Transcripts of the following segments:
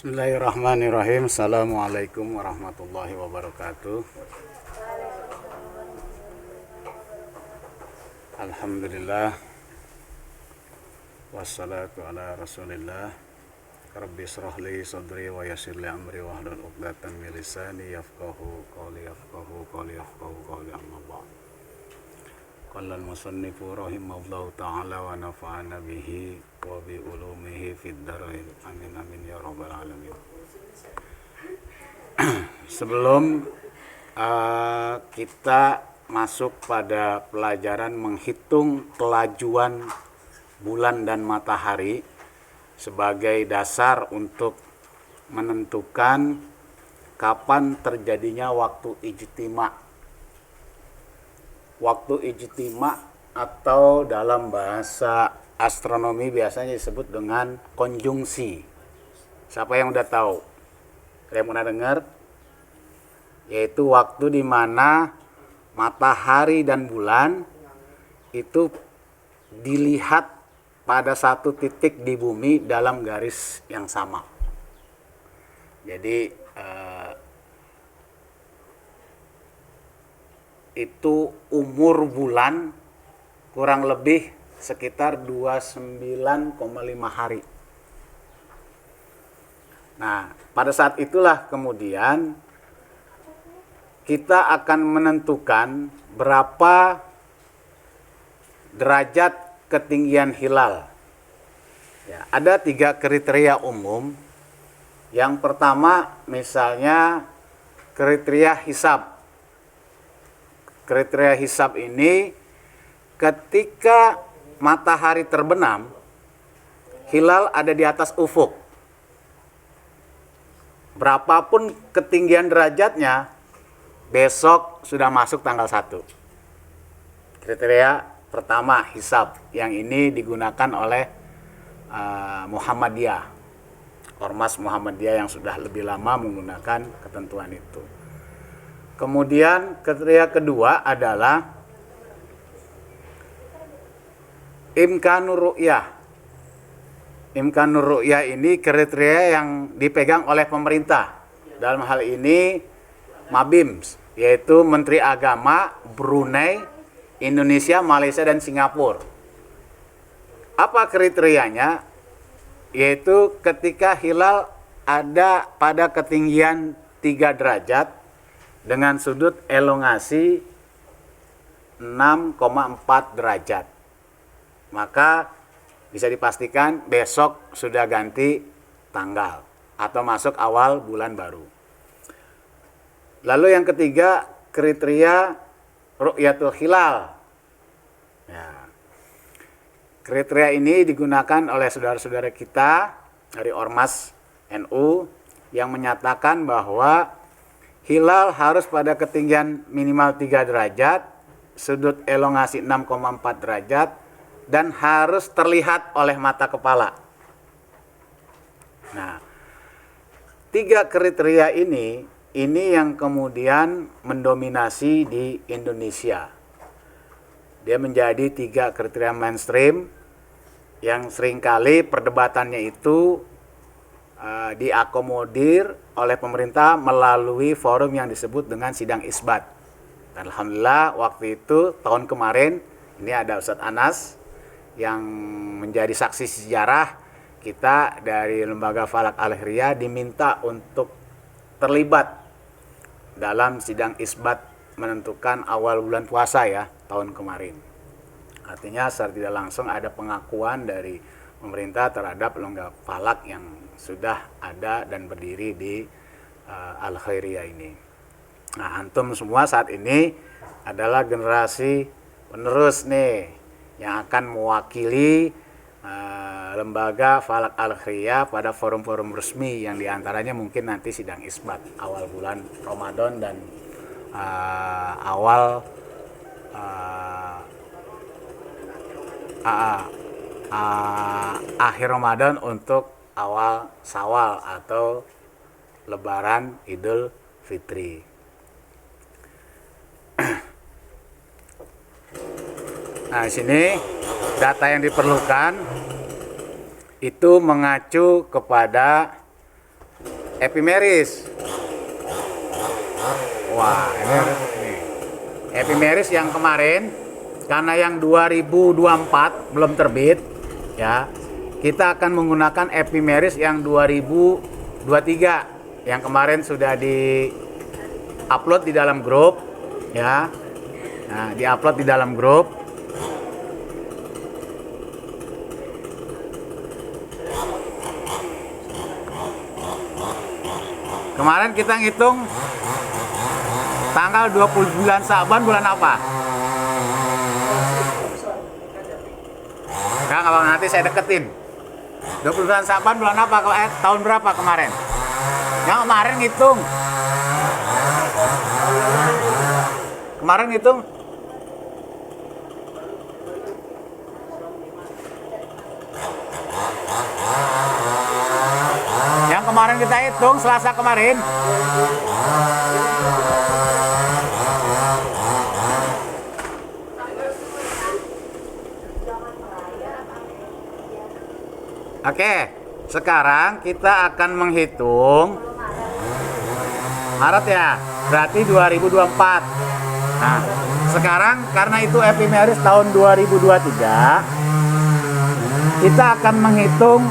Bismillahirrahmanirrahim. Assalamualaikum warahmatullahi wabarakatuh. Alhamdulillah. Wassalatu ala rasulillah. Rabbi shrah li sadri wa yassir li amri wahlul 'uqdatam min lisani yafqahu qawli amma ba'd. Qala al-musannifu rahimahullahu ta'ala wa nafa'ana bihi wa bi ulumihi fid dharain. Amin amin ya rabbal alamin. Sebelum kita masuk pada pelajaran menghitung kelajuan bulan dan matahari sebagai dasar untuk menentukan kapan terjadinya waktu ijtima. Waktu ijtima atau dalam bahasa astronomi biasanya disebut dengan konjungsi. Siapa yang udah tahu? Ada yang pernah dengar? Yaitu waktu di mana matahari dan bulan itu dilihat pada satu titik di bumi dalam garis yang sama. Jadi itu umur bulan kurang lebih sekitar 29,5 hari. Nah, pada saat itulah kemudian kita akan menentukan berapa derajat ketinggian hilal. Ya, ada 3 kriteria umum. Yang pertama misalnya kriteria hisab. Kriteria hisab ini ketika matahari terbenam, hilal ada di atas ufuk. Berapapun ketinggian derajatnya, besok sudah masuk tanggal 1. Kriteria pertama hisab, yang ini digunakan oleh Muhammadiyah. Ormas Muhammadiyah yang sudah lebih lama menggunakan ketentuan itu. Kemudian kriteria kedua adalah imkanur ru'yah. Imkanur ru'yah ini kriteria yang dipegang oleh pemerintah. Dalam hal ini Mabims, yaitu Menteri Agama Brunei, Indonesia, Malaysia, dan Singapura. Apa kriterianya? Yaitu ketika hilal ada pada ketinggian 3 derajat dengan sudut elongasi 6,4 derajat. Maka bisa dipastikan besok sudah ganti tanggal atau masuk awal bulan baru. Lalu yang ketiga, kriteria ru'yatul hilal. Ya. Kriteria ini digunakan oleh saudara-saudara kita dari Ormas NU yang menyatakan bahwa hilal harus pada ketinggian minimal 3 derajat, sudut elongasi 6,4 derajat, dan harus terlihat oleh mata kepala. Nah, 3 kriteria ini yang kemudian mendominasi di Indonesia. Dia menjadi 3 kriteria mainstream yang seringkali perdebatannya itu diakomodir oleh pemerintah melalui forum yang disebut dengan sidang isbat. Dan alhamdulillah waktu itu tahun kemarin ini ada Ustadz Anas yang menjadi saksi sejarah. Kita dari Lembaga Falak Al-Khairiyah diminta untuk terlibat dalam sidang isbat menentukan awal bulan puasa ya tahun kemarin. Artinya secara tidak langsung ada pengakuan dari pemerintah terhadap Lembaga Falak yang sudah ada dan berdiri di Al-Khairiyah ini. Nah, antum semua saat ini adalah generasi penerus nih yang akan mewakili Lembaga Falak Al-Khairiyah pada forum-forum resmi yang diantaranya mungkin nanti sidang isbat awal bulan Ramadan dan akhir Ramadan untuk awal Syawal atau Lebaran Idul Fitri. Nah, di sini data yang diperlukan itu mengacu kepada epimeris. Wah, ini epimeris yang kemarin, karena yang 2024 belum terbit, ya, kita akan menggunakan epimeris yang 2023 yang kemarin sudah di-upload di dalam grup, ya. Nah, di-upload di dalam grup. Kemarin kita ngitung tanggal 29 Saban bulan apa? Nah, kalau nanti saya deketin. 29 Saban bulan apa? Tahun berapa kemarin? Yang kemarin ngitung. Kemarin ngitung. Yang kemarin kita hitung Selasa kemarin. Oke, sekarang kita akan menghitung Maret ya, berarti 2024. Nah, sekarang karena itu epimeris tahun 2023, kita akan menghitung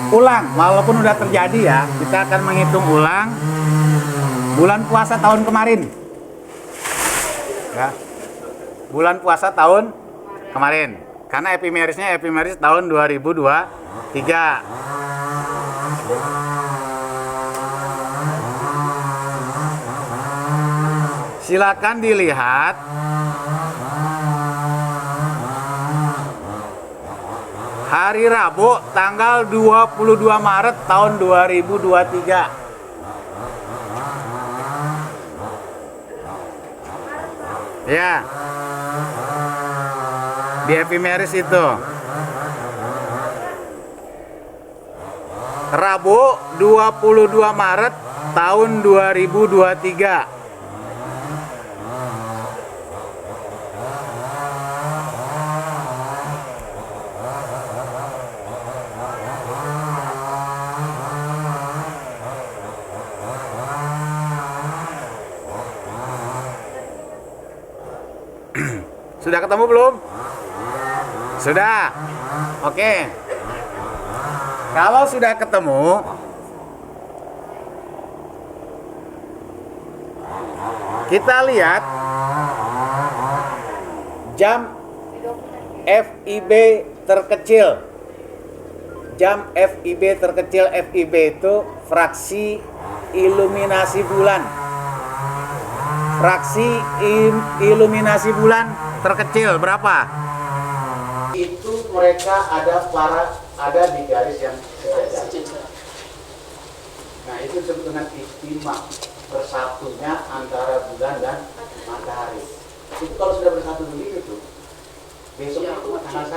ulang, walaupun udah terjadi ya, kita akan menghitung ulang bulan puasa tahun kemarin. Ya, bulan puasa tahun kemarin. Karena epimeris tahun 2023. Silakan dilihat hari Rabu tanggal 22 Maret tahun 2023. Ya. Di epimeris itu Rabu 22 Maret tahun 2023. Sudah ketemu belum? Sudah. Oke. Kalau sudah ketemu, kita lihat jam FIB terkecil. Jam FIB terkecil, FIB itu fraksi iluminasi bulan. Fraksi iluminasi bulan terkecil berapa? Itu mereka ada di garis yang sejajar. Nah, itu disebut dengan ijtima, bersatunya antara bulan dan matahari. Itu kalau sudah bersatu begitu tuh, besoknya itu tanggal 1.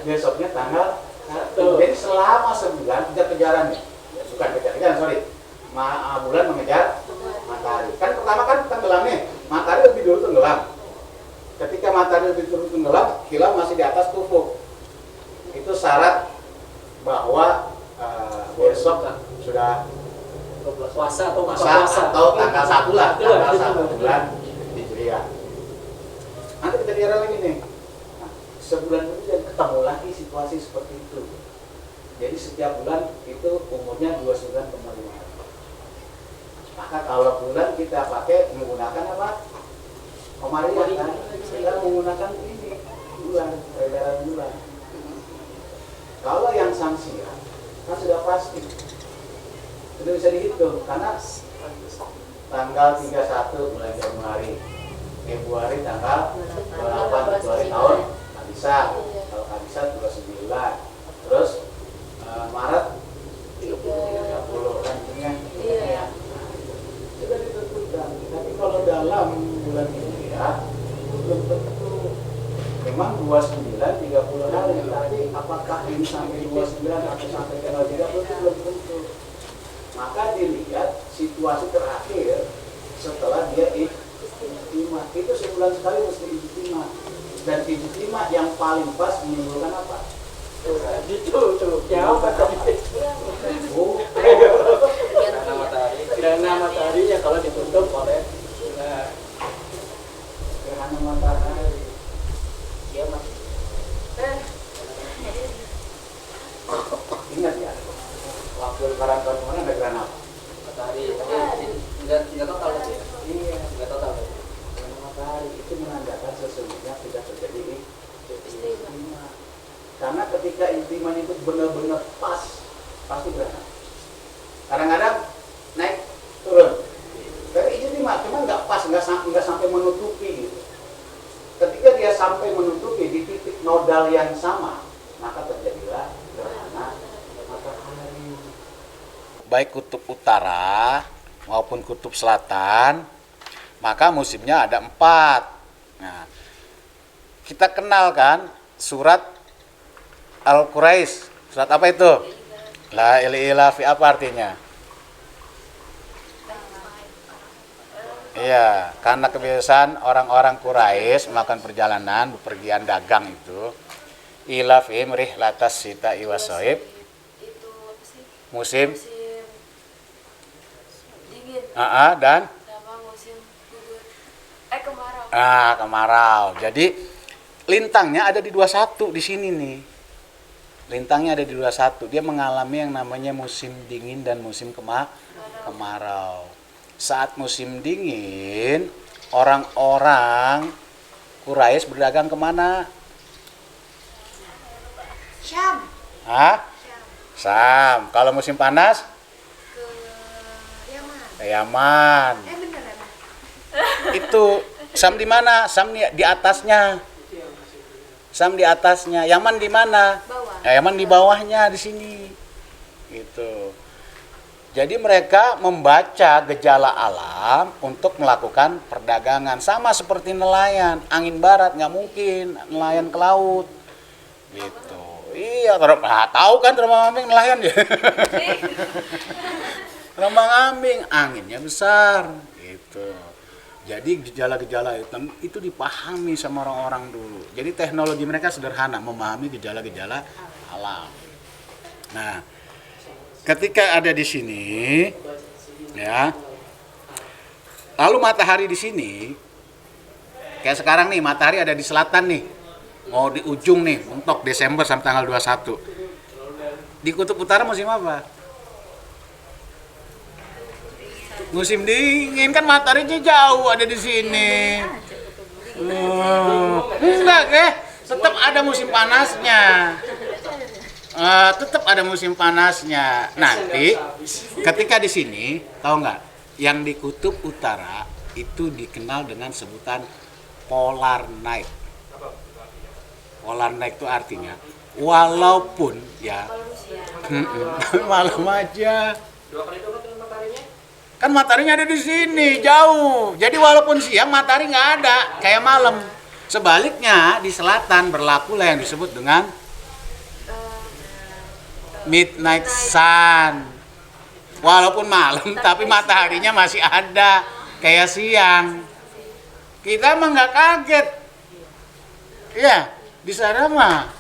Besoknya tanggal 1. Jadi selama sebulan kejar-kejarannya, bukan kejar-kejaran, sorry, bulan mengejar matahari. Kan pertama kan tenggelam nih, matahari lebih dulu tenggelam. Ketika matahari lebih dulu tenggelam, hilal masih di atas ufuk. Itu syarat bahwa besok sudah puasa atau tanggal 1 lah, tanggal 1 bulan Hijriah. Nanti kejadian lagi nih. Nah, sebulan kemudian ketemu lagi situasi seperti itu. Jadi setiap bulan itu umurnya 29,5. Maka kalau bulan kita pakai menggunakan apa? Komariah kan? Kita menggunakan ini bulan, peredaran bulan. Kalau yang samsiah kan sudah pasti, sudah bisa dihitung karena tanggal 31 bulan Januari, Februari tanggal 28 Februari tahun nggak bisa, kalau nggak bisa 29, terus Maret 30 kan ya. Sudah ditentukan, tapi kalau dalam bulan ini ya belum tentu. Memang 29 30 hari, tapi apakah ini sampai 29 atau sampai tanggal 30 itu belum tentu. Maka dilihat situasi terakhir setelah dia ijtima. Itu sebulan sekali mesti ijtima. Dan ijtima yang paling pas menimbulkan apa? Tuh, jauh tadi. Gerhana matahari. Gerhana mataharinya kalau ditutup oleh gerhana matahari. Dia mas. Ingat ya, waktu lebaran tahun kemarin ada gerhana apa? Matahari. Tapi enggak total sih. Iya, Enggak total. Gerhana matahari itu menandakan sesungguhnya sudah terjadi istimewa. Karena ketika intiman itu benar-benar pas, pasti gerhana. Kadang-kadang naik turun. Tapi istimewa cuma nggak pas, nggak sampai menutupi gitu. Ketika dia sampai menutupi di titik nodal yang sama, maka terjadilah gerhana matahari. Baik kutub utara maupun kutub selatan, maka musimnya ada 4. Nah, kita kenal kan surat Al-Quraisy. Surat apa itu? La ilaha fi, apa artinya? Iya, karena kebiasaan orang-orang Quraisy melakukan perjalanan, bepergian dagang itu ila fi rihlatas sita iwasoib, Itu apa sih? musim Dingin dan sama musim gugur. Kemarau. kemarau. Jadi lintangnya ada di 21 di sini nih. Lintangnya ada di 21. Dia mengalami yang namanya musim dingin dan musim kemarau. Saat musim dingin, orang-orang Quraisy berdagang kemana? Syam. Hah? Sam. Kalau musim panas? Ke Yaman. Ke Yaman. Beneran. Itu Sam di mana? Sam di atasnya. Sam di atasnya. Yaman di mana? Bawah. Yaman di bawahnya di sini. Gitu. Jadi mereka membaca gejala alam untuk melakukan perdagangan. Sama seperti nelayan, angin barat nggak mungkin nelayan ke laut. Gitu. Iya, tahu kan terbang-ambing nelayan ya. Terbang-ambing, anginnya besar. Gitu. Jadi gejala-gejala itu dipahami sama orang-orang dulu. Jadi teknologi mereka sederhana, memahami gejala-gejala alam. Nah, ketika ada di sini, ya, lalu matahari di sini, kayak sekarang nih, matahari ada di selatan nih, mau di ujung nih, mentok Desember sampai tanggal 21. Di kutub utara musim apa? Musim dingin, kan mataharinya jauh ada di sini. Enggak, tetap ada musim panasnya. Tetap ada musim panasnya. Nanti ketika di sini, tahu nggak? Yang di kutub utara itu dikenal dengan sebutan polar night. Polar night itu artinya walaupun ya malam aja. Kan mataharinya ada di sini jauh. Jadi walaupun siang matahari nggak ada, kayak malam. Sebaliknya di selatan berlakulah yang disebut dengan midnight sun. Walaupun malam tapi mataharinya masih ada kayak siang. Kita mah nggak kaget. Iya, di sana mah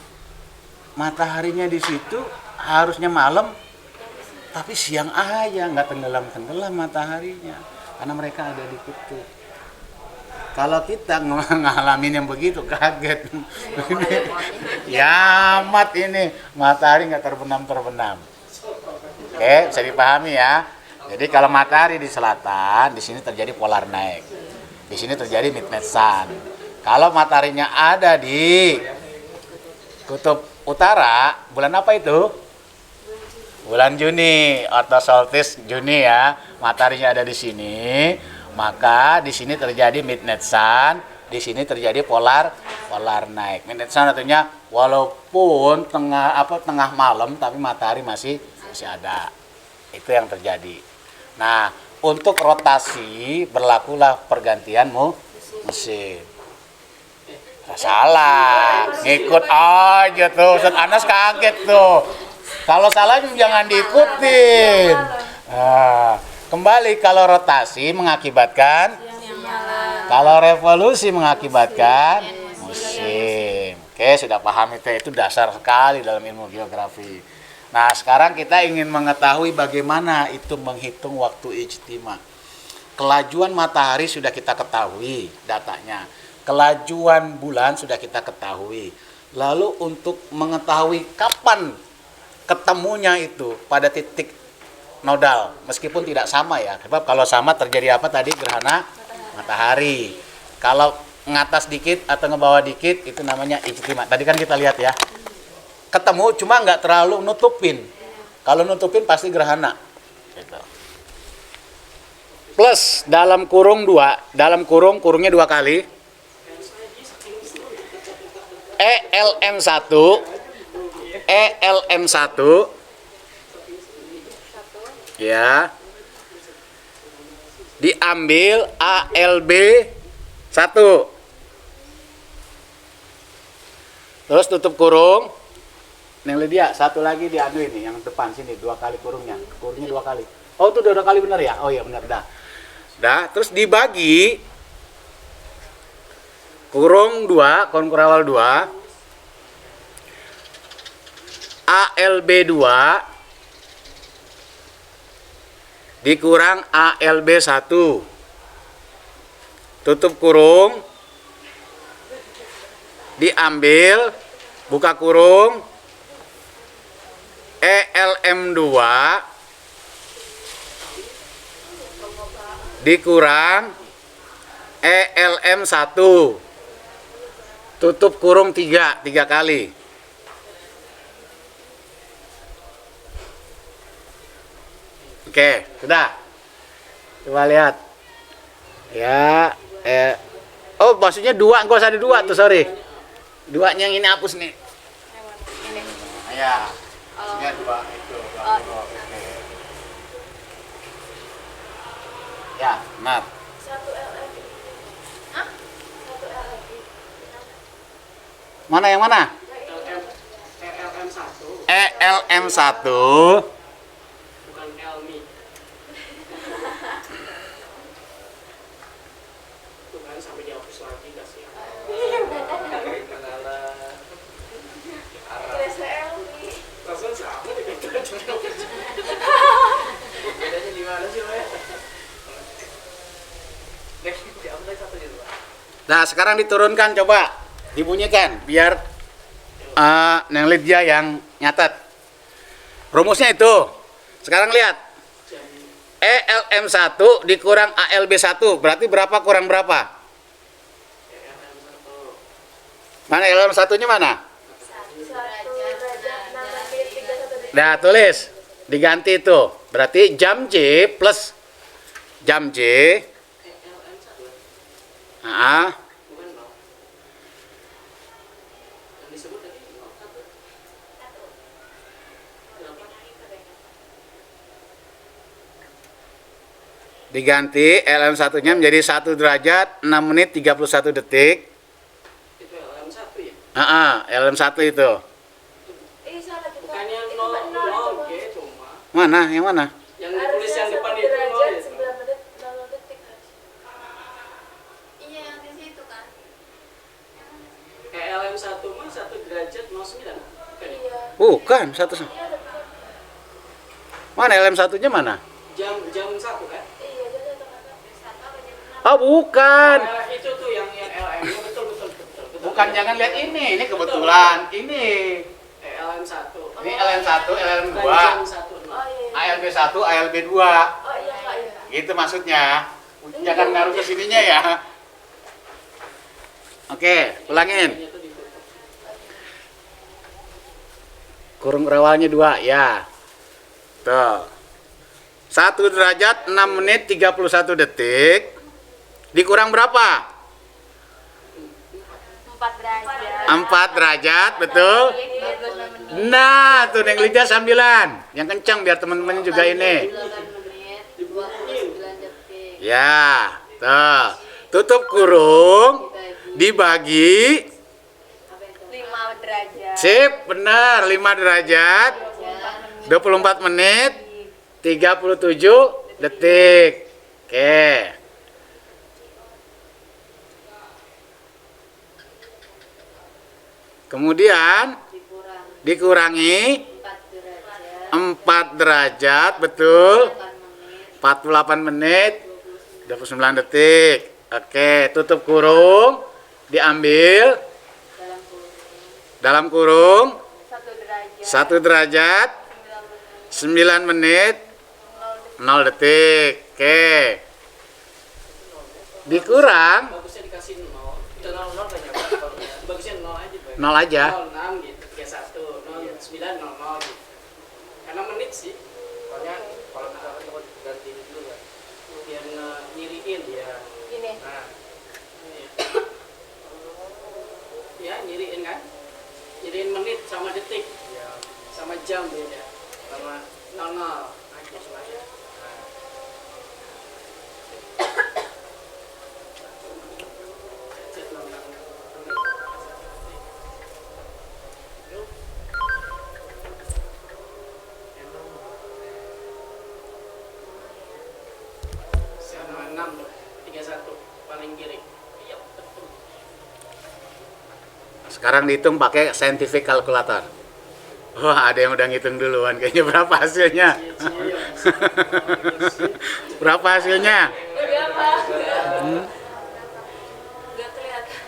mataharinya di situ harusnya malam tapi siang aja, nggak tenggelam mataharinya karena mereka ada di kutub. Kalau kita ngalamin yang begitu kaget. Ya amat ini matahari nggak terbenam. Oke, bisa dipahami ya. Jadi kalau matahari di selatan, di sini terjadi polar night. Di sini terjadi midnight sun. Kalau mataharinya ada di kutub utara, bulan apa itu? Bulan Juni, atau solstice Juni ya. Mataharinya ada di sini, maka di sini terjadi midnight sun, di sini terjadi polar night. Midnight sun artinya walaupun tengah malam tapi matahari masih ada. Itu yang terjadi. Nah, untuk rotasi berlakulah pergantian musim. Salah, ngikut aja tuh. Ustaz Anas kaget tuh. Kalau salah jangan diikutin. Nah, kembali kalau rotasi mengakibatkan, kalau revolusi mengakibatkan musim. Oke, sudah paham itu dasar sekali dalam ilmu geografi. Nah, sekarang kita ingin mengetahui bagaimana itu menghitung waktu ijtima. Kelajuan matahari sudah kita ketahui datanya. Kelajuan bulan sudah kita ketahui. Lalu untuk mengetahui kapan ketemunya itu pada titik nodal, meskipun tidak sama ya. Sebab kalau sama terjadi apa tadi? Gerhana matahari. Kalau ngatas dikit atau ngebawah dikit itu namanya ijtima. Tadi kan kita lihat ya. Ketemu cuma nggak terlalu nutupin. Kalau nutupin pasti gerhana. Gitu. Plus dalam kurung 2, dalam kurungnya 2 kali. ELM1 ya. Diambil ALB1. Terus tutup kurung. Neng Lydia, satu lagi di anu ini, yang depan sini, 2 kali kurungnya. Kurungnya 2 kali. Oh, itu udah 2 kali benar ya? Oh iya benar, dah. Dah, terus dibagi kurung 2, kurung kurawal 2. ALB2 dikurang ALB1. Tutup kurung. Diambil, buka kurung. ELM2 dikurang ELM1. Tutup kurung 3 kali. Oke, sudah. Coba lihat. Ya, oh maksudnya 2, enggak usah ada 2 tuh, sorry. 2-nya yang ini hapus nih. Ini. Ya. Maksudnya 2 itu. Oke. Ya, benar. 1 LM. Hah? 1 LM. Mana yang mana? ELM1 ELM1 bukan Elmi. Tuh kan sampai dihapus lagi dah sih. Rasanya sama gitu aja. Bedanya di mana sih, Mas? Diambil satu gitu, Pak. Nah, sekarang diturunkan, coba dibunyikan biar Neng Lydia yang nyatet. Rumusnya itu. Sekarang lihat. ELM1 dikurang ALB1 berarti berapa kurang berapa? Mana ELM1-nya mana? 1 derajat 6 menit 31 detik. Nah, tulis. Diganti itu. Berarti jam J plus jam J. Nah, Bukan, Bang. Yang disebut tadi 01. diganti LM1-nya menjadi 1 derajat 6 menit 31 detik. Itu LM1 ya? LM1 itu. Salah juga. Bukannya Itu 0 kan 0 G cuma. Mana? Yang mana? Yang ditulis yang depan 1 itu 0 derajat itu. 9 menit 0 detik harusnya. Iya, yang di situ kan. ELM1 mah 1 derajat 09. Bukan ya? Iya. Bukan, satu. Iya, ada bukan. Mana LM1-nya mana? Jam 1 kan? Iya, jadi ada kata. Satu apa jam 6? Oh, bukan. Itu tuh yang LM nya betul. Bukan, jangan lihat ini. Ini kebetulan. Ini. ELM1. Ini LM1, LM2. Jam 1. Oh iya. ALB1, ALB2. Oh iya, Kak, iya. Gitu maksudnya. Jangan ngaruh ke sininya ya. Oke, ulangin. Itu ditutup. Kurung rawalnya 2, ya. Tuh. 1 derajat 6 menit 31 detik. Dikurang berapa? 4 derajat. 4 derajat, betul. 26 menit. Nah, tuh Neng Lydia sambilan. Yang kencang biar teman-temannya juga ini. 8 menit 29 detik. Ya, tuh. Tutup kurung, dibagi. 5 derajat. Sip, benar. 5 derajat, 24 menit, 37 detik. Oke. Kemudian dikurangi 4 derajat, betul. 48 menit, 29 detik. Oke, tutup kurung, diambil dalam kurung 1 derajat, 9 menit, 0 detik. Oke. Dikurang Bagusnya dikasih 0. Itu 0 banyak banget kalau ya. Bagusnya 0 aja, Pak. 0 aja. 06 gitu, 31, 09, 00 gitu. Karena menit sih. Soalnya kalau misalkan mau ganti ini dulu kan. Biar nyiriin ya. Gini. Nah. Iya. Ya, nyiriin kan? Nyiriin menit sama detik. Ya, Sama jam beda. Sama 00 aja semuanya. Cek 00 menit. Yuk. Sama 6 tuh, 31 paling kiri. Iya, betul. Sekarang dihitung pakai scientific calculator. Wah, ada yang udah ngitung duluan. Kayaknya berapa hasilnya? Berapa hasilnya? Berapa? Nggak kelihatan.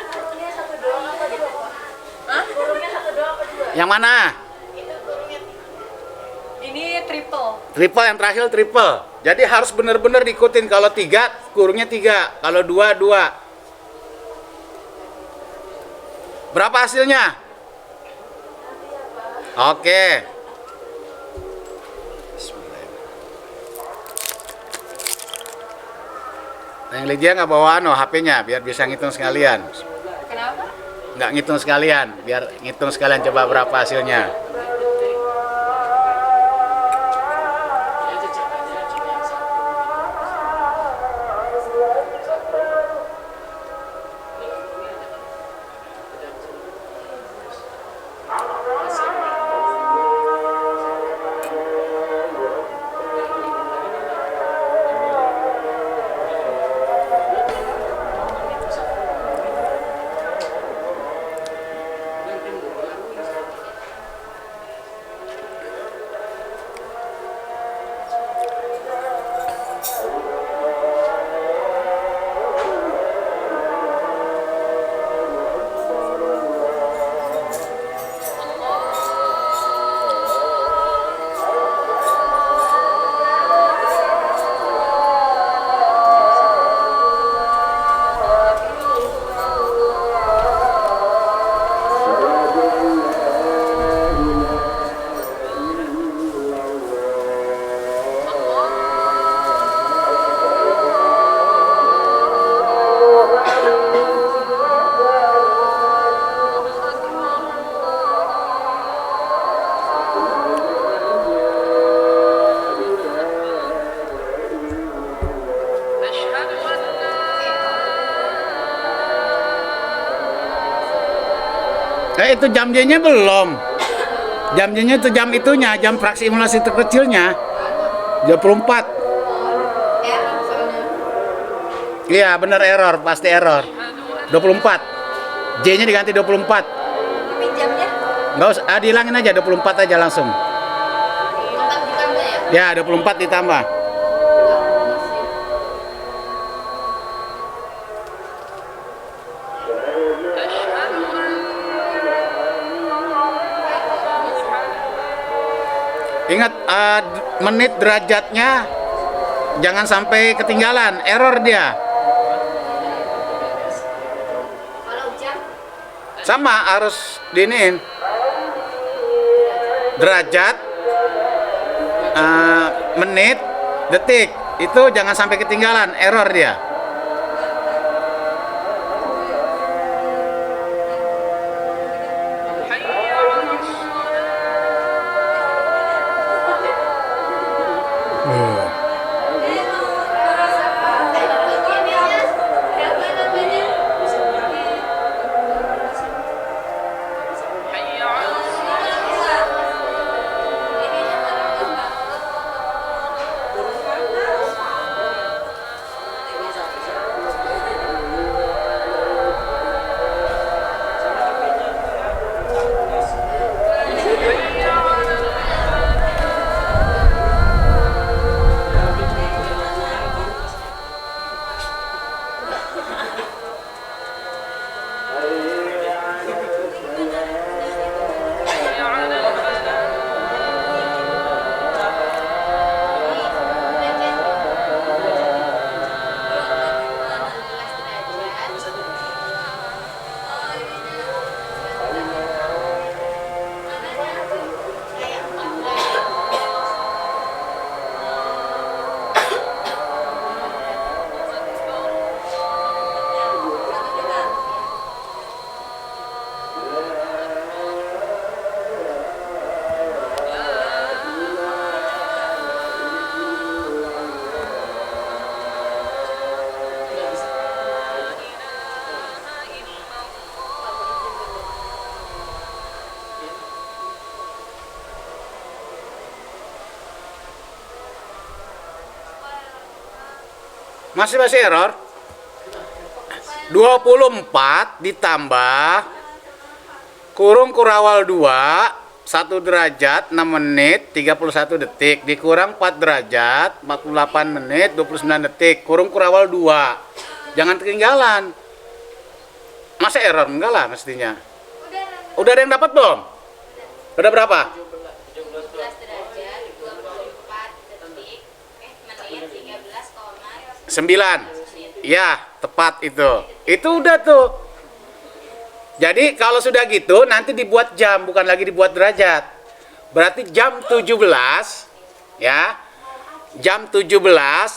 Kurungnya satu doang apa dua, Pak? Hah? Kurungnya satu doang apa dua? Yang mana? Itu kurungnya Ini triple. Triple, yang terakhir triple. Jadi harus benar-benar diikutin. Kalau 3, kurungnya 3. Kalau 2, 2. Berapa hasilnya? Oke. Yang Lydia nggak bawa HP-nya biar bisa ngitung sekalian. Kenapa? Nggak ngitung sekalian, biar ngitung sekalian coba berapa hasilnya. Ya cecek aja cuma yang satu. Itu jam J-nya belum. Jam J-nya itu jam itunya, jam fraksi simulasi terkecilnya. 24. Iya, bener error, pasti error. 24. J-nya diganti 24. Tapi jamnya Nggak usah, dihilangin aja 24 aja langsung. 4 ditambah ya? Ya, 24 ditambah. Ingat, menit derajatnya jangan sampai ketinggalan, error dia. Kalau jam Sama harus diinin. Derajat, menit, detik, itu jangan sampai ketinggalan, error dia. Masih error. 24 ditambah kurung kurawal 2 1 derajat 6 menit 31 detik dikurang 4 derajat 48 menit 29 detik kurung kurawal 2. Jangan ketinggalan. Masa error? Enggak lah mestinya. Udah ada yang dapat belum? Udah berapa? 17 derajat 24 detik menit 13,9. 9. Ya, tepat itu. Itu udah tuh. Jadi kalau sudah gitu nanti dibuat jam, bukan lagi dibuat derajat. Berarti jam 17 ya. Jam 17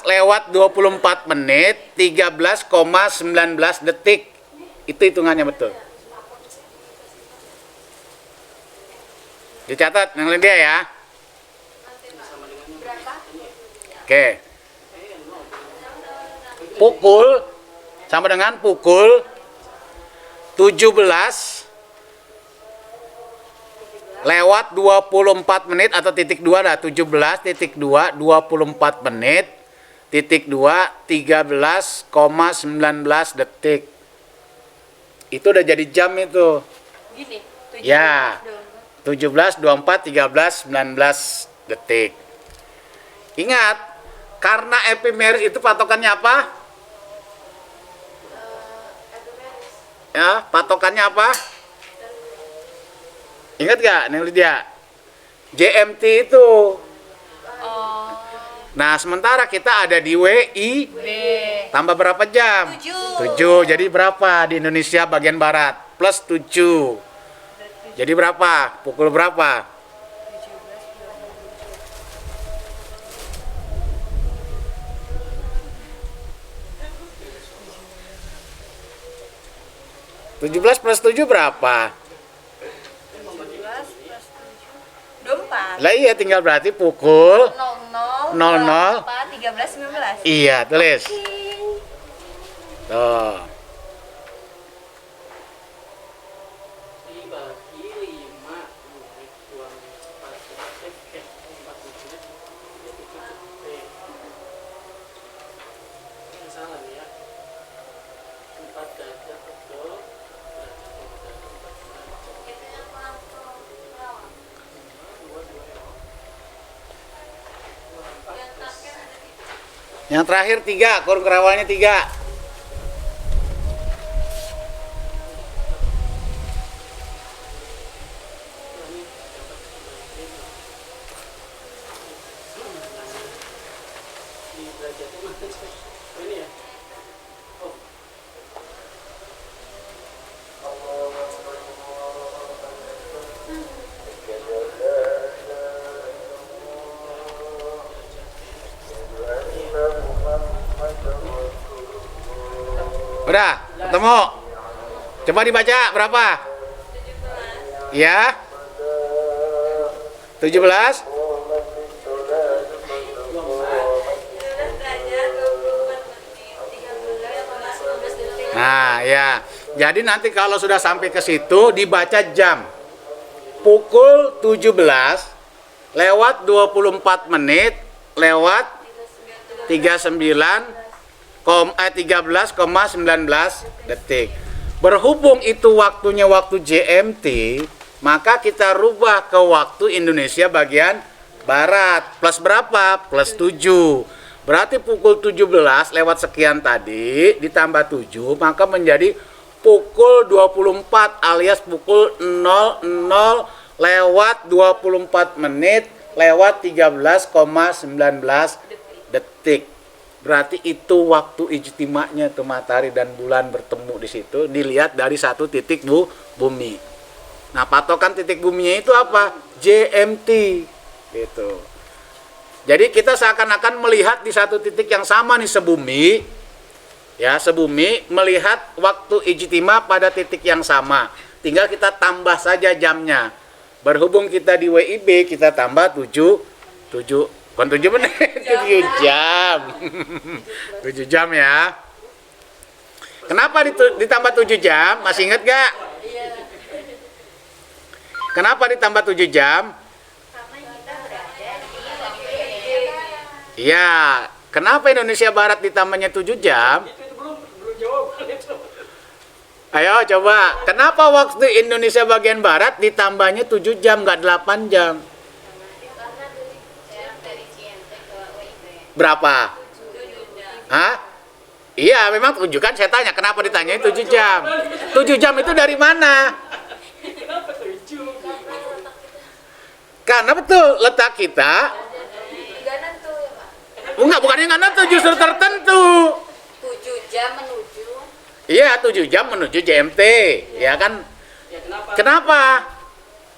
lewat 24 menit 13,19 detik. Itu hitungannya betul. Dicatat yang dia ya. Oke. Pukul sama dengan pukul 17 lewat 24 menit atau titik 2 dah 17 titik 2 24 menit titik 2 13,19 detik. Itu udah jadi jam itu. Gini, Ya. 17 24 13 19 detik. Ingat, karena epimeris itu patokannya apa? Ya, patokannya apa? Ingat gak, Neng Lydia? JMT itu. Nah, sementara kita ada di WIB. Tambah berapa jam? 7. Jadi berapa di Indonesia bagian barat? Plus 7. Jadi berapa? Pukul berapa? 17 plus 7 berapa? 24. Lah iya, tinggal berarti pukul 00 00. 13 19. Iya, tulis. Tuh. Dibagi 5 unit uang 4 detik 4 menit jadi 7 detik. Ini salah nih ya. 4 derajat betul. Yang terakhir 3, kurung kerawalnya 3. Di derajatnya mana? Ini ya? Oh. Udah, ketemu. Coba dibaca berapa? Ya. 17. Nah, ya. Jadi nanti kalau sudah sampai ke situ dibaca jam. Pukul 17 lewat 24 menit lewat 13,19 detik. Berhubung itu waktunya waktu GMT, maka kita rubah ke waktu Indonesia bagian barat. Plus berapa? Plus 7. Berarti pukul 17 lewat sekian tadi ditambah 7, maka menjadi pukul 24 alias pukul 00 lewat 24 menit lewat 13,19 detik. Berarti itu waktu ijtima'nya tuh matahari dan bulan bertemu di situ, dilihat dari satu titik bumi. Nah, patokan titik buminya itu apa? GMT gitu. Jadi kita seakan-akan melihat di satu titik yang sama nih sebumi. Ya, sebumi melihat waktu ijtima pada titik yang sama. Tinggal kita tambah saja jamnya. Berhubung kita di WIB, kita tambah 7 bukan 7 menit, 7 jam. 7 jam ya. Kenapa ditambah 7 jam? Masih ingat gak? Kenapa ditambah 7 jam? Iya, Kenapa Indonesia Barat ditambahnya 7 jam? Itu belum jawaban itu. Ayo coba, kenapa waktu Indonesia bagian Barat ditambahnya 7 jam, nggak 8 jam? Karena dari CNT ke WIB. Berapa? Hah? Iya, memang 7 kan saya tanya, kenapa ditanyain 7 jam? 7 jam itu dari mana? Kenapa 7? Karena betul, letak kita, Nggak nentu ya Pak. enggak, bukannya nggak nentu, justru tertentu. 7 jam menuju. Iya, 7 jam menuju GMT, ya kan? Ya kenapa? Kenapa?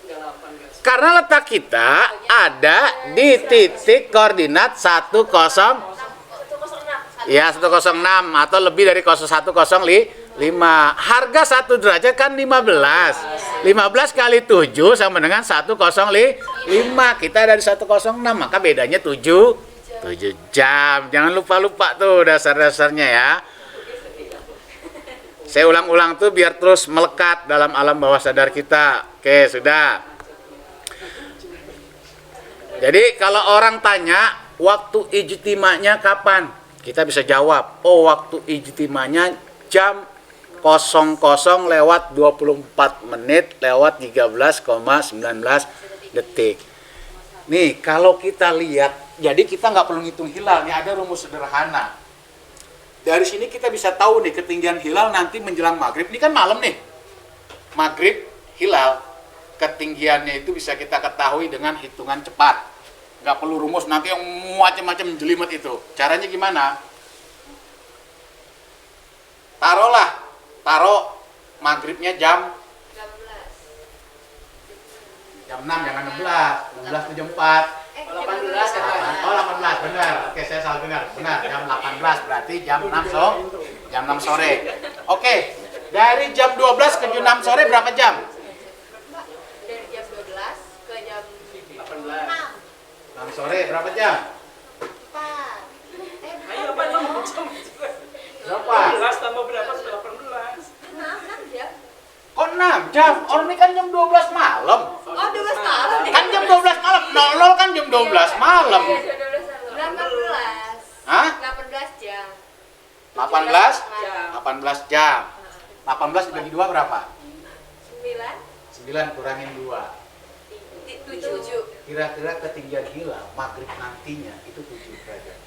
Enggak 8 guys. Karena letak kita ada di titik koordinat 10, 106. ya 106 atau lebih dari 0105. Harga 1 derajat kan 15. 15 kali 7 sama dengan 105. Kita dari 106, maka bedanya 7 jam. Jangan lupa-lupa tuh dasar-dasarnya ya. Saya ulang-ulang tuh biar terus melekat dalam alam bawah sadar kita. Oke, sudah. Jadi kalau orang tanya waktu ijtimanya kapan? Kita bisa jawab, oh waktu ijtimanya jam 00 lewat 24 menit lewat 13,19 detik. Nih, kalau kita lihat, jadi kita nggak perlu ngitung hilal. Nih ada rumus sederhana. Dari sini kita bisa tahu nih ketinggian hilal nanti menjelang maghrib. Ini kan malam nih. Maghrib, hilal. Ketinggiannya itu bisa kita ketahui dengan hitungan cepat. Nggak perlu rumus nanti yang macam-macam jelimet itu. Caranya gimana? Taruh maghribnya jam 6, jangan 16. 16 itu jam 4. 18 katanya. Oh 18, benar. Oke, saya salah dengar. Benar, jam 18 berarti jam 6 sore. Oke, dari jam 12 ke jam 6 sore berapa jam? Dari jam 12 ke jam 18. 6 sore berapa jam? 4. Ayo apa dong? Berapa? 18 tambah berapa? 18. 6 jam. Kok 6 jam? Orang ini kan jam 12 malam. Oh, 12 malam. Kan jam 12 malam. 00 kan jam 12 malam. 18. Hah? 18 jam. 18? Jam. 18 jam. 18 dibagi 2 berapa? 9. 9 kurangin 2. 7. Kira-kira ketinggian hilal maghrib nantinya itu 7 derajat.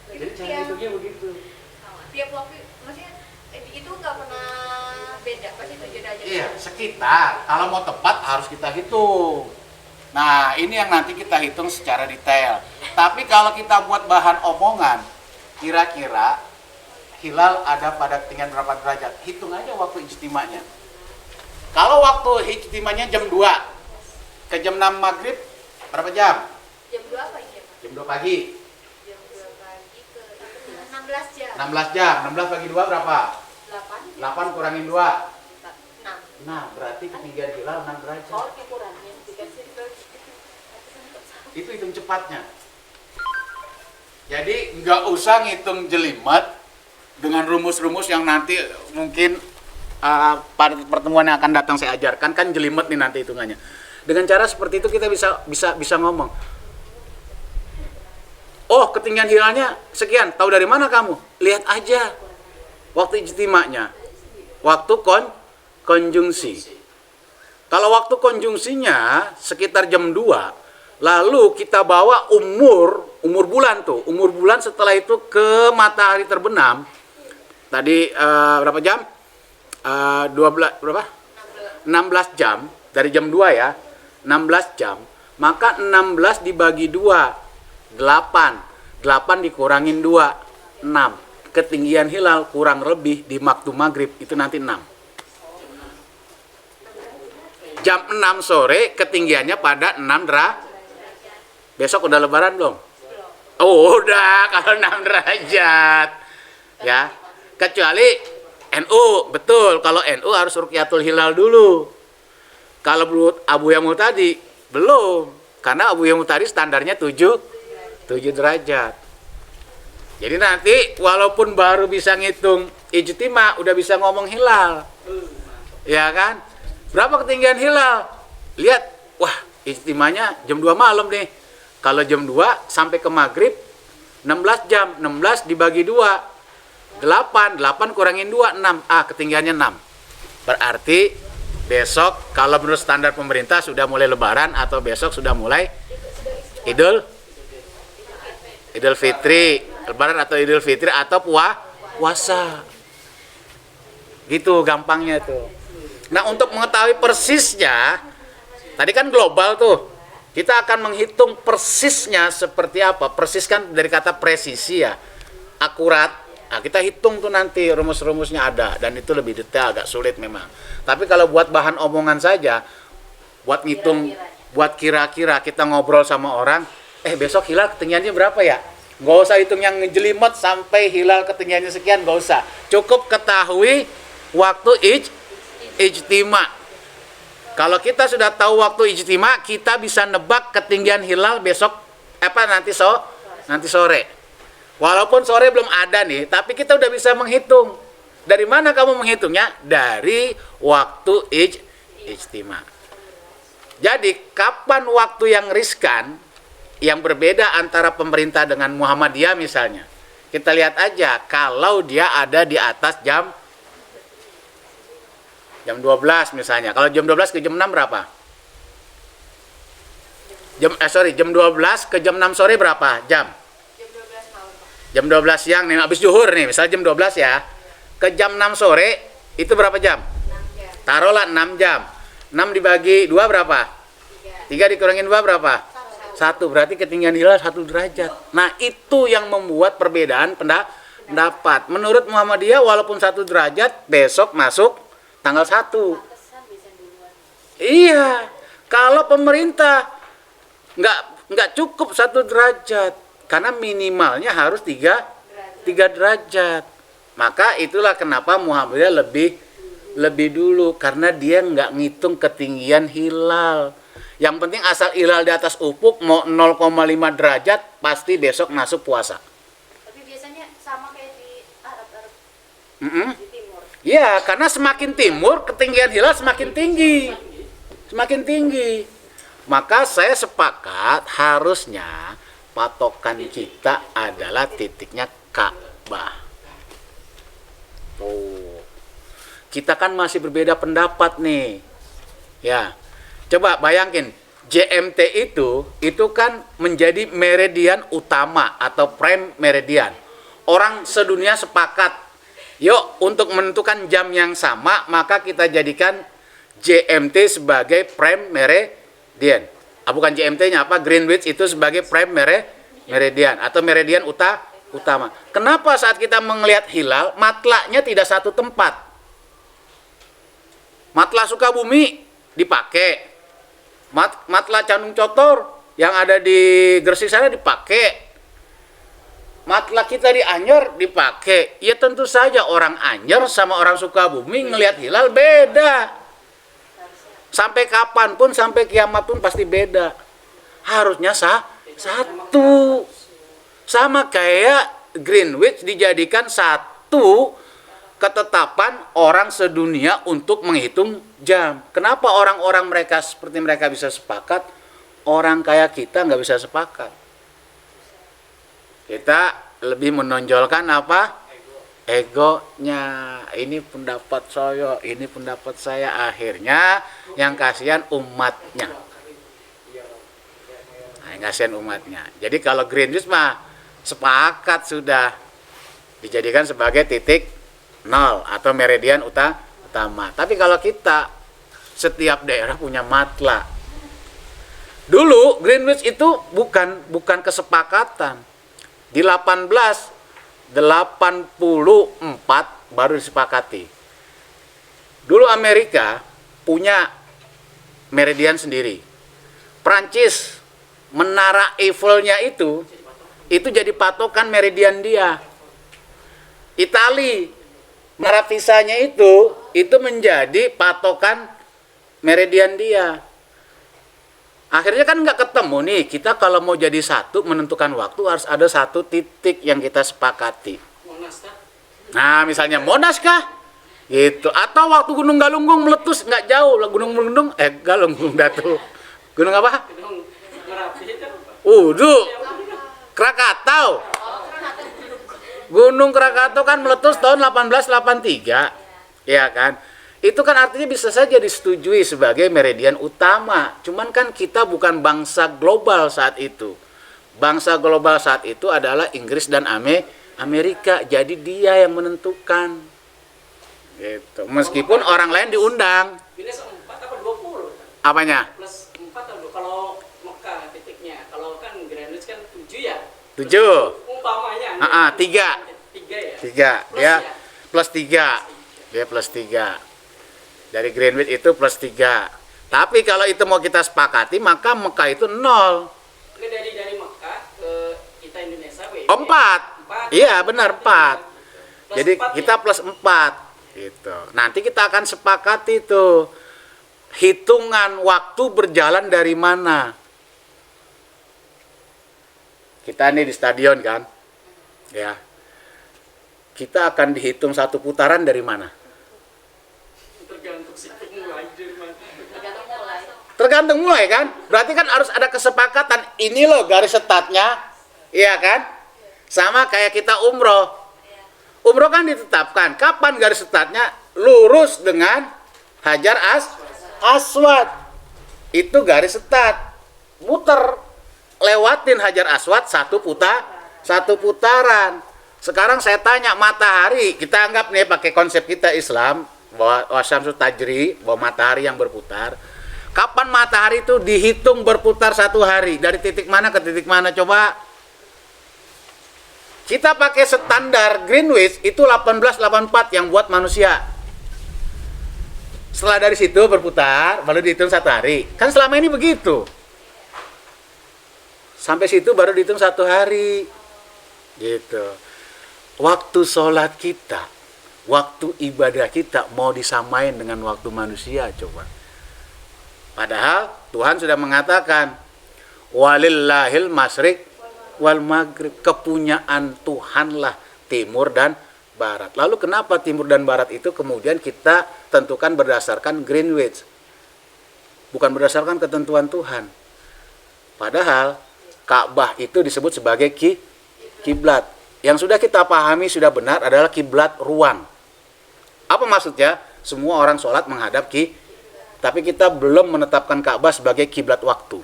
Jadi cara hitungnya begitu. Tiap waktu maksudnya itu nggak pernah beda pasti 7 derajat. Iya, sekitar. Kalau mau tepat harus kita hitung. Nah, ini yang nanti kita hitung secara detail. Tapi kalau kita buat bahan omongan, kira-kira hilal ada pada ketinggian berapa derajat? Hitung aja waktu ijtimanya. Kalau waktu ijtimanya jam 2 ke jam 6 maghrib, berapa jam? Jam 2 apa ya? Jam 2 pagi. Jam 2 pagi ke 16 jam. 16 jam. 16 bagi 2 berapa? 8. 8 kurangin 2. 6. Nah, berarti ketinggian hilal 6 derajat. Oh, dikurangin dikasih ke Itu hitung cepatnya. Jadi nggak usah ngitung jelimet dengan rumus-rumus yang nanti mungkin pada pertemuan yang akan datang saya ajarkan, kan jelimet nih nanti hitungannya. Dengan cara seperti itu kita bisa ngomong. Oh, ketinggian hilalnya sekian. Tahu dari mana kamu? Lihat aja waktu ijtimanya. Waktu konjungsi. Kalau waktu konjungsinya sekitar jam 2, lalu kita bawa umur bulan tuh. Umur bulan setelah itu ke matahari terbenam. Tadi berapa jam? 12 berapa? 16 jam dari jam 2 ya. 16 jam. Maka 16 dibagi 2, 8. 8 dikurangin 2, 6. Ketinggian hilal kurang lebih di waktu maghrib itu nanti 6. Jam 6 sore ketinggiannya pada 6 derajat. Besok udah lebaran belum? Oh, udah kalau 6 derajat. Ya. Kecuali NU, betul. Kalau NU harus rukyatul hilal dulu. Kalau menurut Abu Yamu tadi belum. Karena Abu Yamu tadi standarnya 7 derajat. Jadi nanti walaupun baru bisa ngitung ijtima, udah bisa ngomong hilal. Ya kan? Berapa ketinggian hilal? Lihat, wah ijtimanya jam 2 malam nih. Kalau jam 2 sampai ke maghrib 16 jam. 16 dibagi 2. 8 kurangin 2, 6. Ketinggiannya 6. Berarti besok kalau menurut standar pemerintah sudah mulai lebaran atau besok sudah mulai Idul Fitri. Lebaran atau Idul Fitri atau puasa. Gitu gampangnya tuh. Nah, untuk mengetahui persisnya, tadi kan global tuh. Kita akan menghitung persisnya seperti apa. Persis kan dari kata presisi ya. Akurat. Nah, kita hitung tuh nanti rumus-rumusnya ada. Dan itu lebih detail, agak sulit memang. Tapi kalau buat bahan omongan saja, buat ngitung, buat kira-kira kita ngobrol sama orang, besok hilal ketinggiannya berapa ya? Nggak usah hitung yang ngejelimet sampai hilal ketinggiannya sekian, nggak usah. Cukup ketahui waktu ijtima. Kalau kita sudah tahu waktu ijtima, kita bisa nebak ketinggian hilal besok nanti sore. Walaupun sore belum ada nih, tapi kita udah bisa menghitung. Dari mana kamu menghitungnya? Dari waktu ijtima. Jadi, kapan waktu yang riskan yang berbeda antara pemerintah dengan Muhammadiyah misalnya? Kita lihat aja kalau dia ada di atas jam 12 misalnya. Kalau jam 12 ke jam 6 berapa? Jam 12 ke jam 6 sore berapa? Jam 12 malam. Jam 12 siang nih, habis zuhur nih, misalnya jam 12 ya. Ke jam 6 sore itu berapa jam? 6 jam. Taruhlah 6 jam. 6 dibagi 2 berapa? 3 dikurangin 2 berapa? 1. Berarti ketinggian hilal 1 derajat. Nah, itu yang membuat perbedaan pendapat. Menurut Muhammadiyah walaupun 1 derajat besok masuk tanggal 1. Iya. Kalau pemerintah nggak cukup 1 derajat, karena minimalnya harus 3 derajat. Maka itulah kenapa Muhammadiyah lebih dulu, karena dia nggak ngitung ketinggian hilal. Yang penting asal hilal di atas ufuk mau 0,5 derajat pasti besok masuk puasa. Tapi biasanya sama kayak di Arab di timur. Iya, karena semakin timur ketinggian hilal semakin tinggi. Semakin tinggi. Maka saya sepakat harusnya patokan kita adalah titiknya Ka'bah. Tuh. Kita kan masih berbeda pendapat nih. Ya. Coba bayangin, JMT itu kan menjadi meridian utama atau prime meridian. Orang sedunia sepakat, yuk untuk menentukan jam yang sama, maka kita jadikan JMT sebagai prime meridian. Bukan JMT-nya apa, Greenwich itu sebagai prime meridian atau meridian utama. Kenapa saat kita melihat hilal, matlaknya tidak satu tempat? Matlak Sukabumi dipakai. Matlak Candung Cotor yang ada di Gresik sana dipakai. Matlak kita di Anyer dipakai. Ya tentu saja orang Anyer sama orang Sukabumi ngelihat hilal beda. Sampai kapanpun, sampai kiamat pun pasti beda. Harusnya satu. Sama kayak Greenwich dijadikan satu ketetapan orang sedunia untuk menghitung jam. Kenapa orang-orang mereka seperti mereka bisa sepakat, orang kayak kita nggak bisa sepakat? Kita lebih menonjolkan apa? Egonya. Ini pendapat saya, ini pendapat saya. Akhirnya yang kasihan umatnya. Nah, yang kasihan umatnya. Jadi kalau Greenwich mah sepakat sudah dijadikan sebagai titik 0 atau meridian utama. Tapi kalau kita setiap daerah punya matlak. Dulu Greenwich itu bukan kesepakatan. Di 1884 baru disepakati. Dulu Amerika punya meridian sendiri. Prancis menara Eiffel-nya itu jadi patokan meridian dia. Itali menara Pisanya itu menjadi patokan meridian dia. Akhirnya kan nggak ketemu nih. Kita kalau mau jadi satu menentukan waktu harus ada satu titik yang kita sepakati. Monas kah? Nah misalnya Monas kah? Gitu. Atau waktu Gunung Galunggung meletus nggak jauh lah Galunggung Datu. Gunung apa? Gunung Merapi itu apa? Krakatau. Gunung Krakatau kan meletus tahun 1883, ya kan? Itu kan artinya bisa saja disetujui sebagai meridian utama. Cuman kan kita bukan bangsa global saat itu. Bangsa global saat itu adalah Inggris dan Amerika. Jadi dia yang menentukan. Gitu. Meskipun orang lain diundang. Minus 4 apa 20? Apanya? Plus 4 atau 2 kalau Mekah titiknya. Kalau kan Greenwich kan 7 ya. 7. Umpamanya. 3. 3 ya. 3. Dia plus 3. Dia plus 3. Dari Greenwich itu plus 3. Tapi kalau itu mau kita sepakati, maka Mekah itu 0. Ini dari Mekah ke kita Indonesia. 4. Iya, benar 4. Plus Jadi 4 kita plus 4. Gitu. Nanti kita akan sepakati itu hitungan waktu berjalan dari mana. Kita nih di stadion kan, ya. Kita akan dihitung satu putaran dari mana? tergantung situ mulai dari mana. Tergantung mulai kan. Berarti kan harus ada kesepakatan. Ini loh garis startnya, iya kan? Sama kayak kita umroh. Umroh kan ditetapkan. Kapan garis startnya? Lurus dengan Hajar Aswad. Itu garis start. Muter. Lewatin Hajar Aswad satu putaran. Sekarang saya tanya matahari. Kita anggap nih pakai konsep kita Islam. Bahwa Wasyamsu Tajri. Bahwa matahari yang berputar. Kapan matahari itu dihitung berputar satu hari? Dari titik mana ke titik mana? Coba. Kita pakai standar Greenwich itu 1884 yang buat manusia. Setelah dari situ berputar, baru dihitung satu hari. Kan selama ini begitu. Sampai situ baru dihitung satu hari. Gitu. Waktu sholat kita, waktu ibadah kita mau disamain dengan waktu manusia, coba. Padahal Tuhan sudah mengatakan, walillahil masyriq wal maghrib, kepunyaan Tuhanlah timur dan barat. Lalu kenapa timur dan barat itu kemudian kita tentukan berdasarkan Greenwich, bukan berdasarkan ketentuan Tuhan? Padahal Ka'bah itu disebut sebagai kiblat. Yang sudah kita pahami sudah benar adalah kiblat ruang. Apa maksudnya? Semua orang sholat menghadap tapi kita belum menetapkan Ka'bah sebagai kiblat waktu.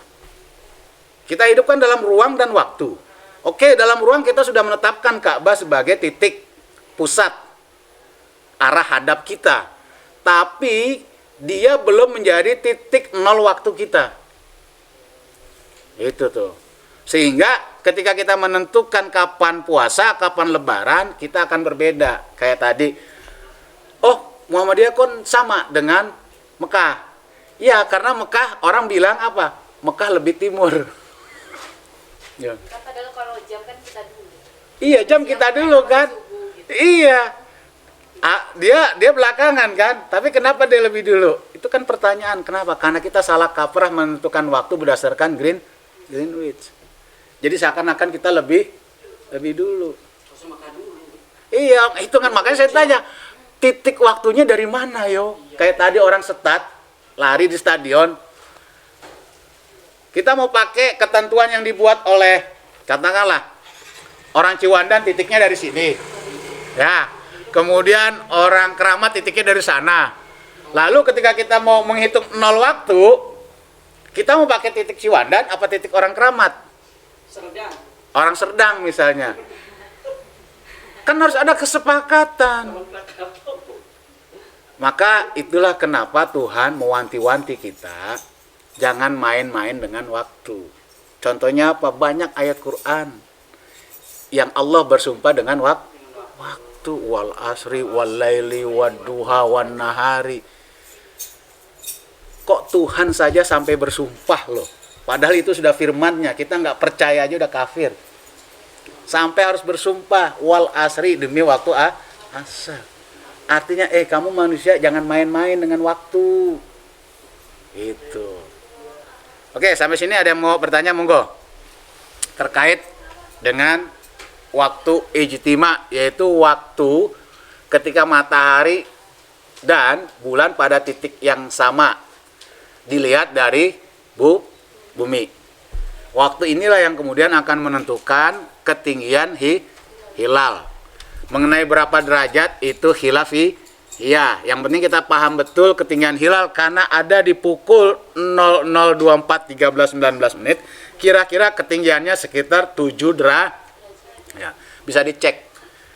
Kita hidupkan dalam ruang dan waktu. Oke, dalam ruang kita sudah menetapkan Ka'bah sebagai titik pusat arah hadap kita. Tapi dia belum menjadi titik nol waktu kita. Itu tuh. Sehingga ketika kita menentukan kapan puasa, kapan lebaran, kita akan berbeda. Kayak tadi, oh Muhammadiyah kon sama dengan Mekah. Ya, karena Mekah orang bilang apa? Mekah lebih timur. Ya. Padahal kalau jam kan kita dulu. Iya, jam kita dulu kan. Iya. Dia belakangan kan. Tapi kenapa dia lebih dulu? Itu kan pertanyaan. Kenapa? Karena kita salah kaprah menentukan waktu berdasarkan Greenwich. Jadi seakan-akan kita lebih dulu. Terus Mekah dulu. Iya, hitungan. Makanya saya tanya, titik waktunya dari mana yo? Kayak tadi orang lari di stadion. Kita mau pakai ketentuan yang dibuat oleh, katakanlah, orang Ciwandan titiknya dari sini. Ya, kemudian orang Keramat titiknya dari sana. Lalu ketika kita mau menghitung 0 waktu, kita mau pakai titik Ciwandan apa titik orang Keramat? Serdang. Orang Serdang misalnya. Kan harus ada kesepakatan. Maka itulah kenapa Tuhan mewanti-wanti kita jangan main-main dengan waktu. Contohnya apa? Banyak ayat Quran yang Allah bersumpah dengan waktu. Wal asri wal laili wad duha wan nahari. Kok Tuhan saja sampai bersumpah loh? Padahal itu sudah firman-Nya. Kita nggak percaya aja udah kafir. Sampai harus bersumpah wal asri, demi waktu asar. Artinya kamu manusia jangan main-main dengan waktu. Itu. Oke, sampai sini ada yang mau bertanya, monggo. Terkait dengan waktu ijtima, yaitu waktu ketika matahari dan bulan pada titik yang sama dilihat dari bumi. Waktu inilah yang kemudian akan menentukan ketinggian hilal. Mengenai berapa derajat itu khilafi. Ya, yang penting kita paham betul ketinggian hilal karena ada di pukul 00.24 13 19 menit. Kira-kira ketinggiannya sekitar 7 derajat. Ya, bisa dicek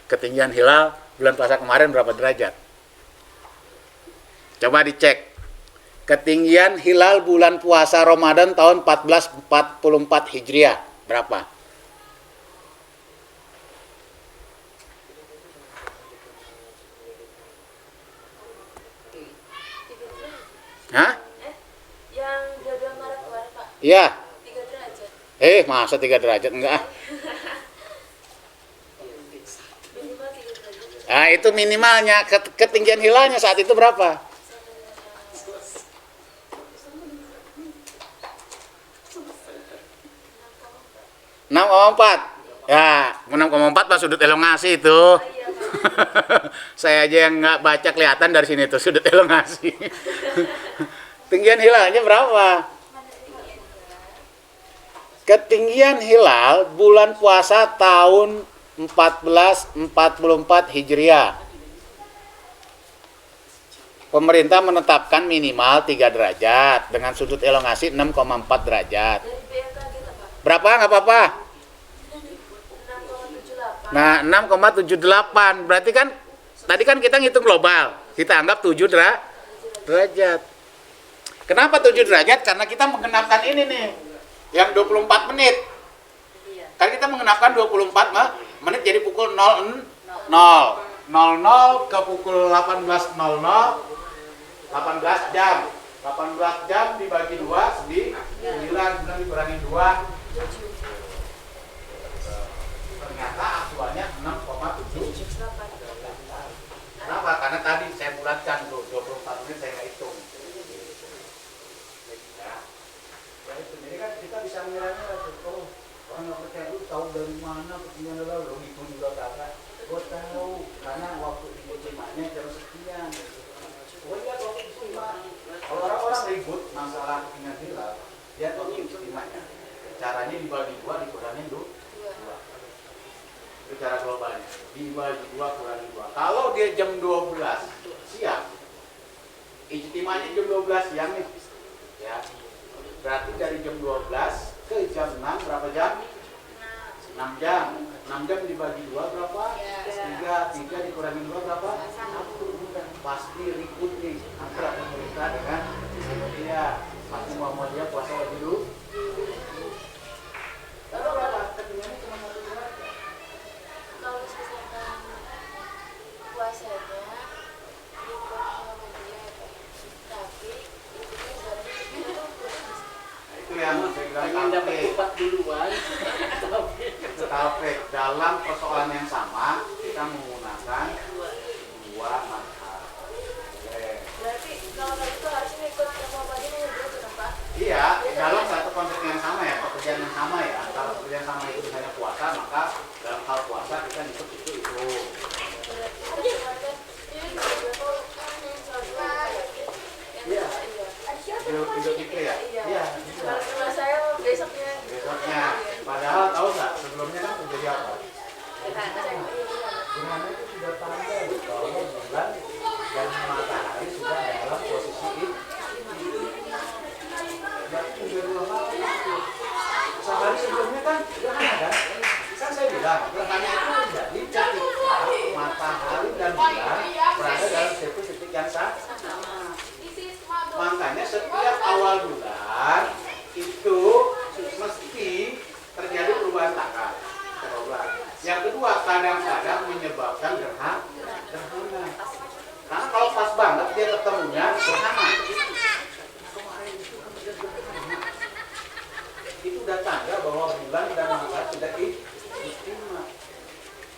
ketinggian hilal bulan puasa kemarin berapa derajat. Coba dicek. Ketinggian hilal bulan puasa Ramadan tahun 1444 Hijriah berapa? Hah? Yang 12 Maret kemarin, Pak. Iya. 3 derajat. Masa 3 derajat? Enggak. Minimal 3 derajat. Nah, itu minimalnya. Ketinggian hilalnya saat itu berapa? 6,4. Ya, 6,4 pas sudut elongasi itu. Saya aja yang nggak baca kelihatan dari sini tuh sudut elongasi. Tinggian hilalnya berapa? Ketinggian hilal bulan puasa tahun 1444 Hijriah. Pemerintah menetapkan minimal 3 derajat dengan sudut elongasi 6,4 derajat. Dari BMKG, Pak. Berapa? Nggak apa-apa. 6,78. Nah, 6,78. Berarti kan tadi kan kita ngitung global. Kita anggap 7 derajat. Kenapa 7 derajat? Karena kita menggenapkan ini nih. Yang 24 menit. Iya. Kan kita menggenapkan 24 menit jadi pukul 00 ke pukul 18.00 18 jam. 18 jam dibagi 2 9 dikurangi 2. Ternyata aktualnya 6,7. Kenapa? Karena tadi saya bulatkan tuh 24 menit saya nggak hitung. Ya itu. Jadi kan kita bisa mengira-ngira tuh. Oh, orang nggak percaya lu tahu dari mana ketinggian hilal lo gitu juga kakak. Gue tahu karena waktu ijtimanya jam sekian. Gue lihat waktu ijtima. Kalau orang-orang ribut masalah ketinggian hilal, dia tahu ijtimanya. Caranya dibagi 2 dikurangi 2. Itu cara globalnya. Dibagi 2 kurangi 2. Kalau dia jam 12 siang, ijtimanya jam 12 siang nih. Ya. Berarti dari jam 12 ke jam 6 berapa jam? 6 jam. 6 jam dibagi 2 berapa? 3 dikurangi 2 berapa? 1. Pasti ribut nih antara pemerintah dengan dia. Pasti mau dia puasa lebih dulu. Lalu berapa? Ketinggiannya cuma 1 derajat. Kalau misalkan puasanya ikut sama dia, tapi itu garamnya Itu yang saya bilang Pengen dapat kafe. kupat duluan. Kafe dalam persoalan yang sama kita menggunakan 2 mazhab. berarti kalau kayak itu harusnya ikut sama dia gitu kan, Pak? Iya, dalam satu konsep yang sama ya, pekerjaan yang sama ya. Kalau pekerjaan sama itu misalnya puasa, maka dalam hal puasa kita ikut itu. Iya. Idul Fitri ya? Iya. Kalau saya besoknya. Besoknya. Padahal tahu nggak sebelumnya kan terjadi apa? Gerhana itu sudah tanda bahwa bulan dan matahari sudah dalam posisi itu. Berarti udah 2 malam itu. Sehari sebelumnya kan gerhana kan? Kan saya bilang gerhana itu terjadi ketika matahari dan bulan berada dalam titik yang sama. Makanya setiap awal bulan itu mesti terjadi perubahan tanggal. Yang kedua, kadang-kadang menyebabkan gerhana. Karena kalau pas banget dia ketemunya gerhana. Itu udah tanda bahwa bulan dan matahari sudah istimewa.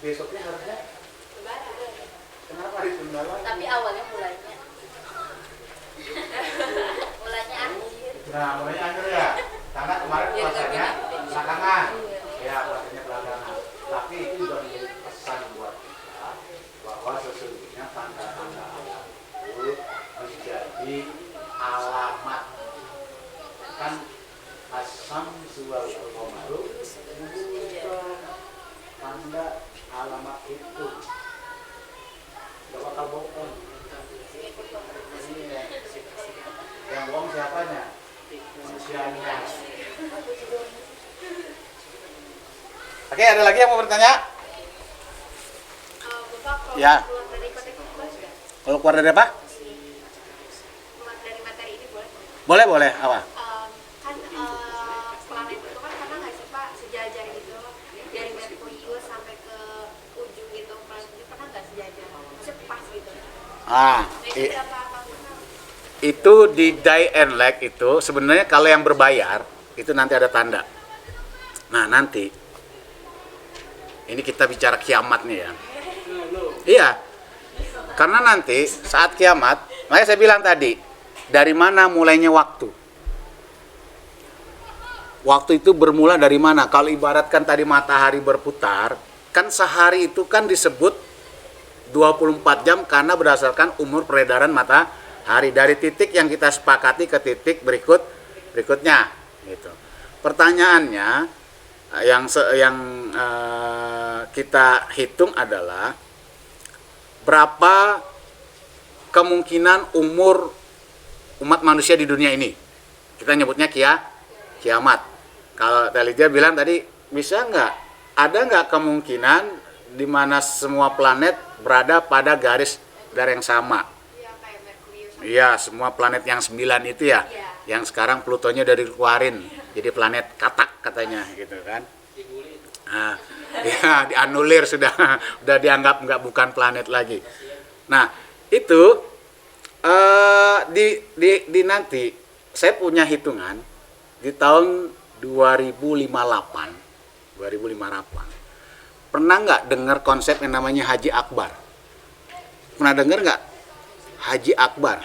Besoknya harusnya kenapa hari tunda lagi? Tapi awalnya mulainya akhir. Nah, mulai akhir ya. Karena kemarin puasanya belakangan. Ya, puasanya belakangan. Tapi itu juga menjadi pesan buat kita bahwa sesungguhnya tanda-tanda alam itu menjadi alamat. Kan asam suwal qamaru bukan tanda alamat itu. bakal bohong. Yang bohong siapanya? Manusianya. Oke, ada lagi yang mau bertanya? Bapak kalau Ya. keluar dari konteks itu boleh nggak? Kalau keluar dari apa? Keluar dari materi ini boleh? Boleh, boleh. Apa? Kan planet itu kan karena nggak sih Pak sejajar gitu dari Merkurius sampai ke ujung gitu planet itu pernah nggak sejajar? Maksudnya pas gitu. Ah, Nah, itu berapa tahun? itu di die and lag itu sebenarnya kalau yang berbayar itu nanti ada tanda. Nah, nanti ini kita bicara kiamat nih ya. Iya. Karena nanti saat kiamat, makanya saya bilang tadi, dari mana mulainya waktu? Waktu itu bermula dari mana? Kalau ibaratkan tadi matahari berputar, kan sehari itu kan disebut 24 jam karena berdasarkan umur peredaran matahari dari titik yang kita sepakati ke titik berikutnya gitu. Pertanyaannya yang kita hitung adalah berapa kemungkinan umur umat manusia di dunia ini. Kita nyebutnya kiamat. Kalau Telija bilang tadi, bisa nggak? Ada nggak kemungkinan di mana semua planet berada pada garis yang sama? Iya kayak Merkurius. Iya, semua planet yang 9 itu ya. Iya. Yang sekarang Plutonya udah dikeluarin jadi planet katak katanya gitu kan. Nah, ya dianulir sudah udah dianggap bukan planet lagi. Nah, itu di nanti saya punya hitungan di tahun 2058. Pernah nggak dengar konsep yang namanya Haji Akbar? Pernah dengar nggak? Haji Akbar.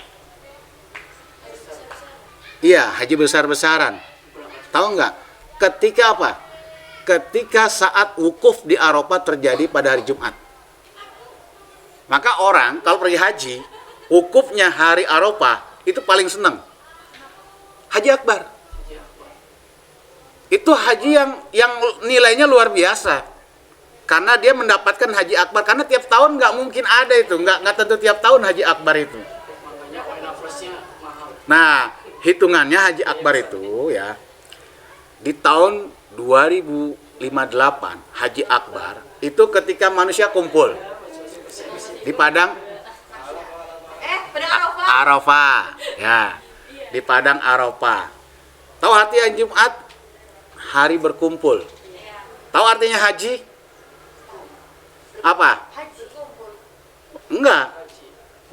Iya, haji besar-besaran. Tahu nggak? Ketika apa? Ketika saat wukuf di Arafah terjadi pada hari Jumat. Maka orang kalau pergi haji, wukufnya hari Arafah itu paling senang. Haji Akbar. Itu haji yang nilainya luar biasa. Karena dia mendapatkan Haji Akbar. Karena tiap tahun nggak mungkin ada itu. Nggak tentu tiap tahun Haji Akbar itu. Makanya poin nafasnya mahal. Nah, hitungannya Haji Akbar itu ya di tahun 2058 Haji Akbar itu ketika manusia kumpul di padang Pada Arafah. Arafah ya, di padang Arafah. Tahu artinya Jumat? Hari berkumpul. Tahu artinya haji? Apa? Haji kumpul. Enggak,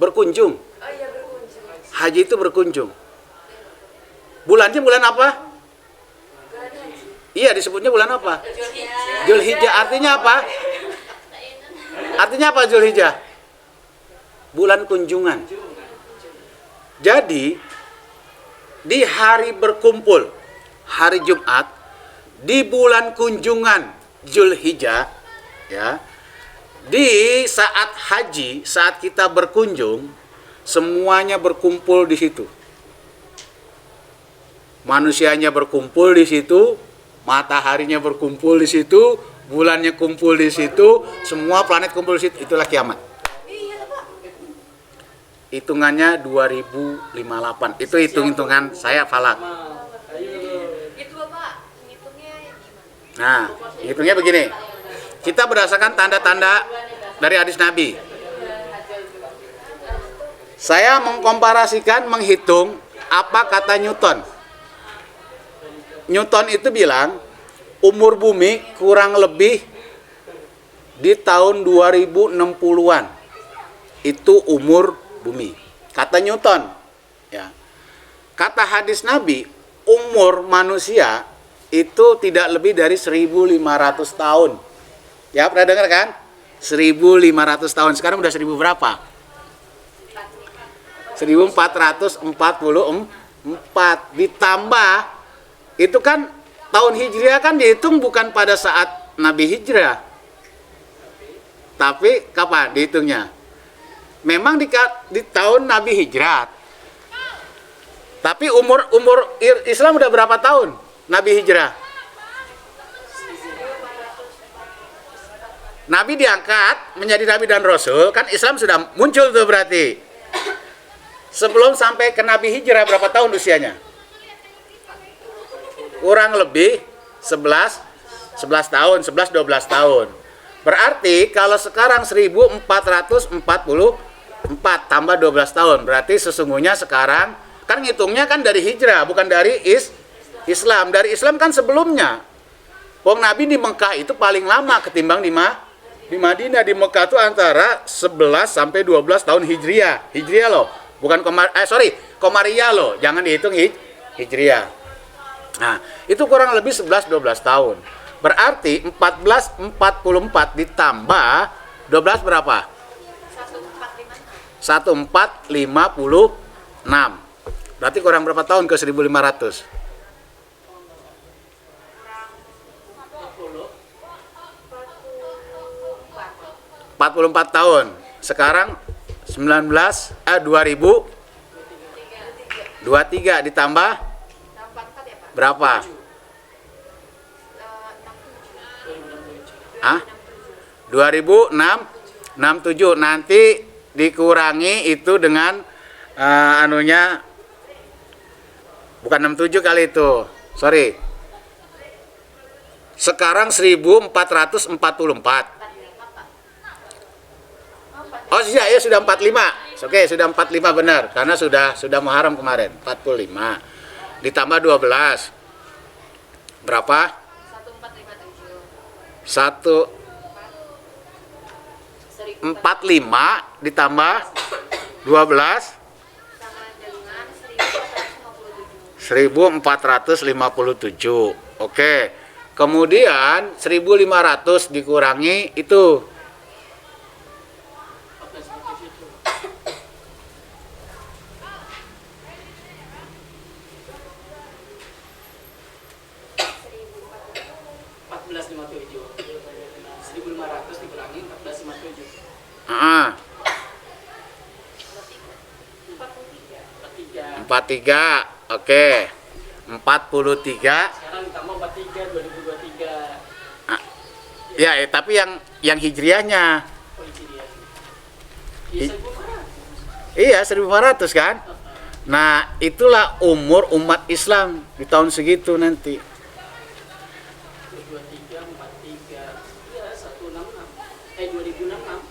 berkunjung. Oh iya berkunjung. Haji itu berkunjung. Bulannya bulan apa? Bulan haji. Iya, disebutnya bulan apa? Zulhijjah. Artinya apa? Artinya apa Zulhijjah? Bulan kunjungan. Jadi di hari berkumpul, hari Jumat, di bulan kunjungan Zulhijjah, ya, di saat haji, saat kita berkunjung, semuanya berkumpul di situ. Manusianya berkumpul di situ, mataharinya berkumpul di situ, bulannya kumpul di situ, semua planet kumpul di situ. Itulah kiamat. Iya Pak. Hitungannya 2058. Itu hitung-hitungan saya falak. Itu Bapak ngitungnya gimana? Nah, hitungnya begini. Kita berdasarkan tanda-tanda dari hadis Nabi. Saya mengkomparasikan, menghitung apa kata Newton. Newton itu bilang umur bumi kurang lebih di tahun 2060-an. Itu umur bumi. Kata Newton. Ya. Kata hadis Nabi, umur manusia itu tidak lebih dari 1.500 tahun. Ya, pernah dengar kan? 1.500 tahun. Sekarang udah 1.000 berapa? 1444. Ditambah, itu kan tahun Hijriah kan dihitung bukan pada saat Nabi hijrah. Tapi kapan dihitungnya? Memang di tahun Nabi hijrah. Tapi umur Islam udah berapa tahun Nabi hijrah? Nabi diangkat menjadi Nabi dan Rasul, kan Islam sudah muncul tuh berarti. Sebelum sampai ke Nabi hijrah berapa tahun usianya? Kurang lebih 11 tahun, 11-12 tahun. Berarti kalau sekarang 1444 tambah 12 tahun. Berarti sesungguhnya sekarang kan ngitungnya kan dari hijrah, bukan dari Islam. Dari Islam kan sebelumnya. Wong Nabi di Mekah itu paling lama ketimbang di Madinah. Di Mekah itu antara 11 sampai 12 tahun Hijriah. Hijriah loh, bukan Komariah loh. Jangan dihitung Hijriah. Nah, itu kurang lebih 11-12 tahun. Berarti 1444 ditambah 12 berapa? 1456. Berarti kurang berapa tahun ke 1500? 44 tahun. Sekarang 2023 ditambah berapa? Hah? 2067. Nanti dikurangi itu dengan anunya bukan 67 kali itu. Sorry. Sekarang 1444. Oh iya, ya sudah 45. Oke, sudah 45 benar karena sudah Muharram kemarin. 45 ditambah 12. Berapa? 145 ditambah 12 1457. Oke. Kemudian 1500 dikurangi itu 1500 dikurangi 1457. 43. Oke. 43. Sekarang ditambah 43 2023. Ya, tapi yang hijriahnya. Oh, Hijriah. Iya, 1500. Iya, 1500 kan? Nah, itulah umur umat Islam di tahun segitu nanti. 23, 43. Iya, 166. 2066.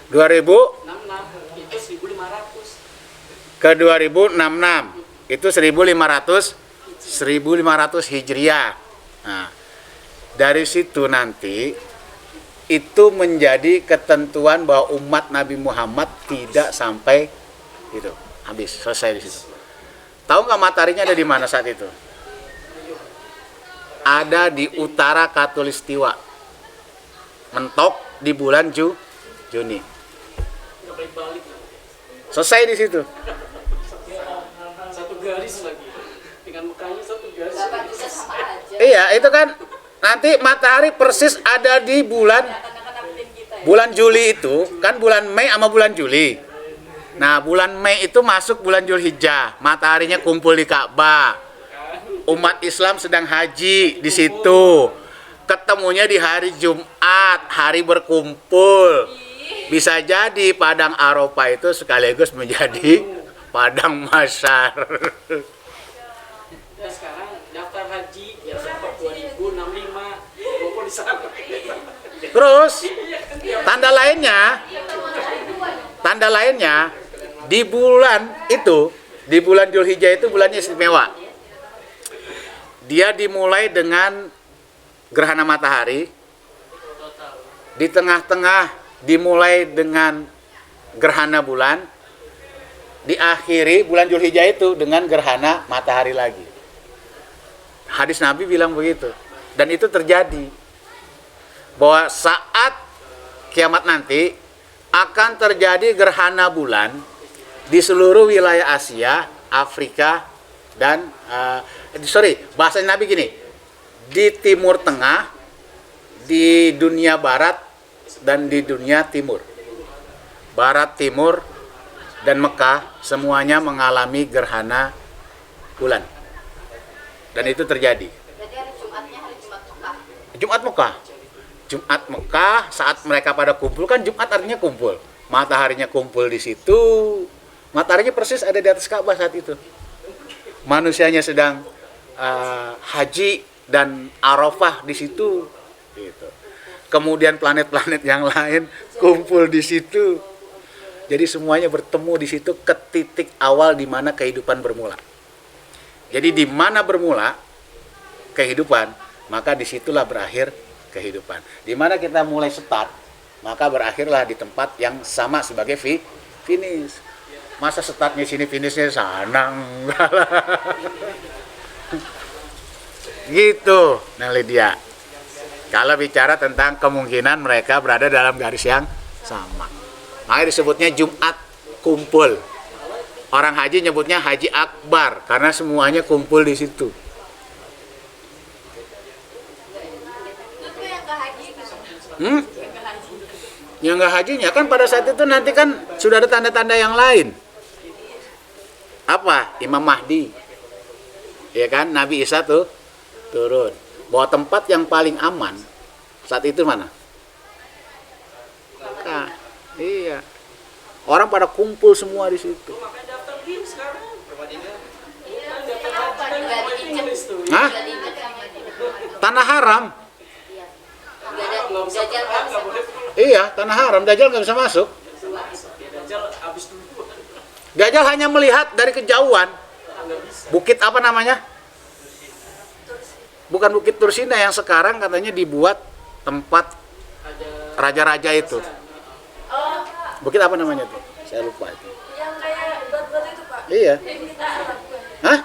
2000 66 itu 1500. ke 2066 itu 1500 Hijriah. Nah, dari situ nanti itu menjadi ketentuan bahwa umat Nabi Muhammad tidak sampai itu habis selesai di situ. Tahu nggak mataharinya ada di mana saat itu? Ada di utara Katulistiwa, mentok di bulan Juni. Nggak balik-balik. Selesai di situ. Satu garis lagi. Dengan mukanya satu garis. Iya, itu kan nanti matahari persis ada di bulan Juli itu, kan bulan Mei sama bulan Juli. Nah, bulan Mei itu masuk bulan Zulhijjah, mataharinya kumpul di Ka'bah. Umat Islam sedang haji di situ. Ketemunya di hari Jumat, hari berkumpul. Bisa jadi padang Arafah itu sekaligus menjadi padang mahsyar. Ya, sekarang daftar haji ya dapat 2065. Bobo di sana. Terus tanda lainnya di bulan itu, di bulan Zulhijjah itu bulannya istimewa. Dia dimulai dengan gerhana matahari, di tengah-tengah dimulai dengan gerhana bulan, diakhiri bulan Zulhijjah itu dengan gerhana matahari lagi. Hadis Nabi bilang begitu, dan itu terjadi. Bahwa saat kiamat nanti akan terjadi gerhana bulan di seluruh wilayah Asia, Afrika, dan bahasa Nabi gini, di Timur Tengah, di dunia Barat, dan di dunia Timur. Barat, Timur, dan Mekah semuanya mengalami gerhana bulan. Dan itu terjadi. Berarti hari Jumatnya hari Jumat Mekah. Jumat Mekah. Jumat Mekah saat mereka pada kumpul, kan Jumat artinya kumpul. Mataharinya kumpul di situ. Mataharinya persis ada di atas Ka'bah saat itu. Manusianya sedang haji dan Arafah di situ. Gitu. Kemudian planet-planet yang lain kumpul di situ. Jadi semuanya bertemu di situ ke titik awal di mana kehidupan bermula. Jadi di mana bermula kehidupan, maka disitulah berakhir kehidupan. Di mana kita mulai start, maka berakhirlah di tempat yang sama sebagai finish. Masa startnya sini, finishnya sana, enggak lah. Gitu, Neng Lydia. Kalau bicara tentang kemungkinan mereka berada dalam garis yang sama. Makanya disebutnya Jumat kumpul. Orang haji nyebutnya Haji Akbar karena semuanya kumpul di situ. Itu yang nggak haji gitu. Yang nggak hajinya kan pada saat itu nanti kan sudah ada tanda-tanda yang lain. Apa? Imam Mahdi. Ya kan? Nabi Isa tuh turun. Bahwa tempat yang paling aman saat itu mana? Mekah. Iya. Orang pada kumpul semua di situ. Makanya daftar BIM sekarang. Iya, kenapa nggak diinjek? Hah? Nggak diinjek sama dia. Tanah haram. Iya. Nggak ada Dajjal nggak bisa masuk. Iya, tanah haram. Dajjal nggak bisa masuk. Ya Dajjal habis dulu. Dajjal hanya melihat dari kejauhan. Bukit apa namanya? Bukan Bukit Tursina yang sekarang katanya dibuat tempat raja-raja itu. Oh, Bukit apa namanya tuh? Saya lupa itu. yang kayak batu-batu itu, Pak. Iya. Hah?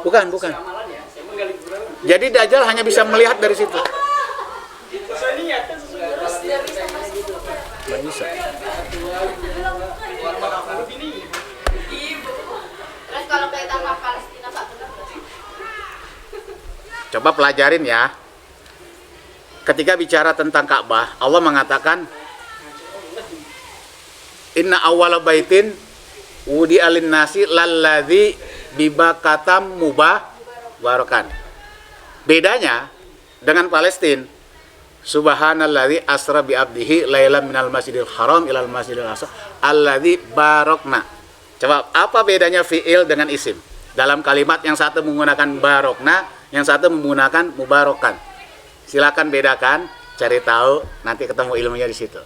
Bukan. Amalan ya. Saya menggali kuburan. Jadi Dajjal hanya bisa melihat dari situ. Sesuai niat kan sesuai. Terus dia bisa masuk ke apa ya, Pak? Nggak bisa. Bilang bukan ya. Ini Terus kalau kita ke Palestina Pak benar nggak sih? Coba pelajarin ya. Ketika bicara tentang Ka'bah, Allah mengatakan Inna awwala baitin wudi'a lin-nasi lalladzi bibakatam mubarakan. Bedanya dengan Palestina, subhanalladzi asra bi abdihi lailan minal masjidil haram ilal masjidil aqsa alladzi barakna. Coba apa bedanya fi'il dengan isim? Dalam kalimat yang satu menggunakan barokna, yang satu menggunakan mubarakan. Silakan bedakan, cari tahu, nanti ketemu ilmunya di situ.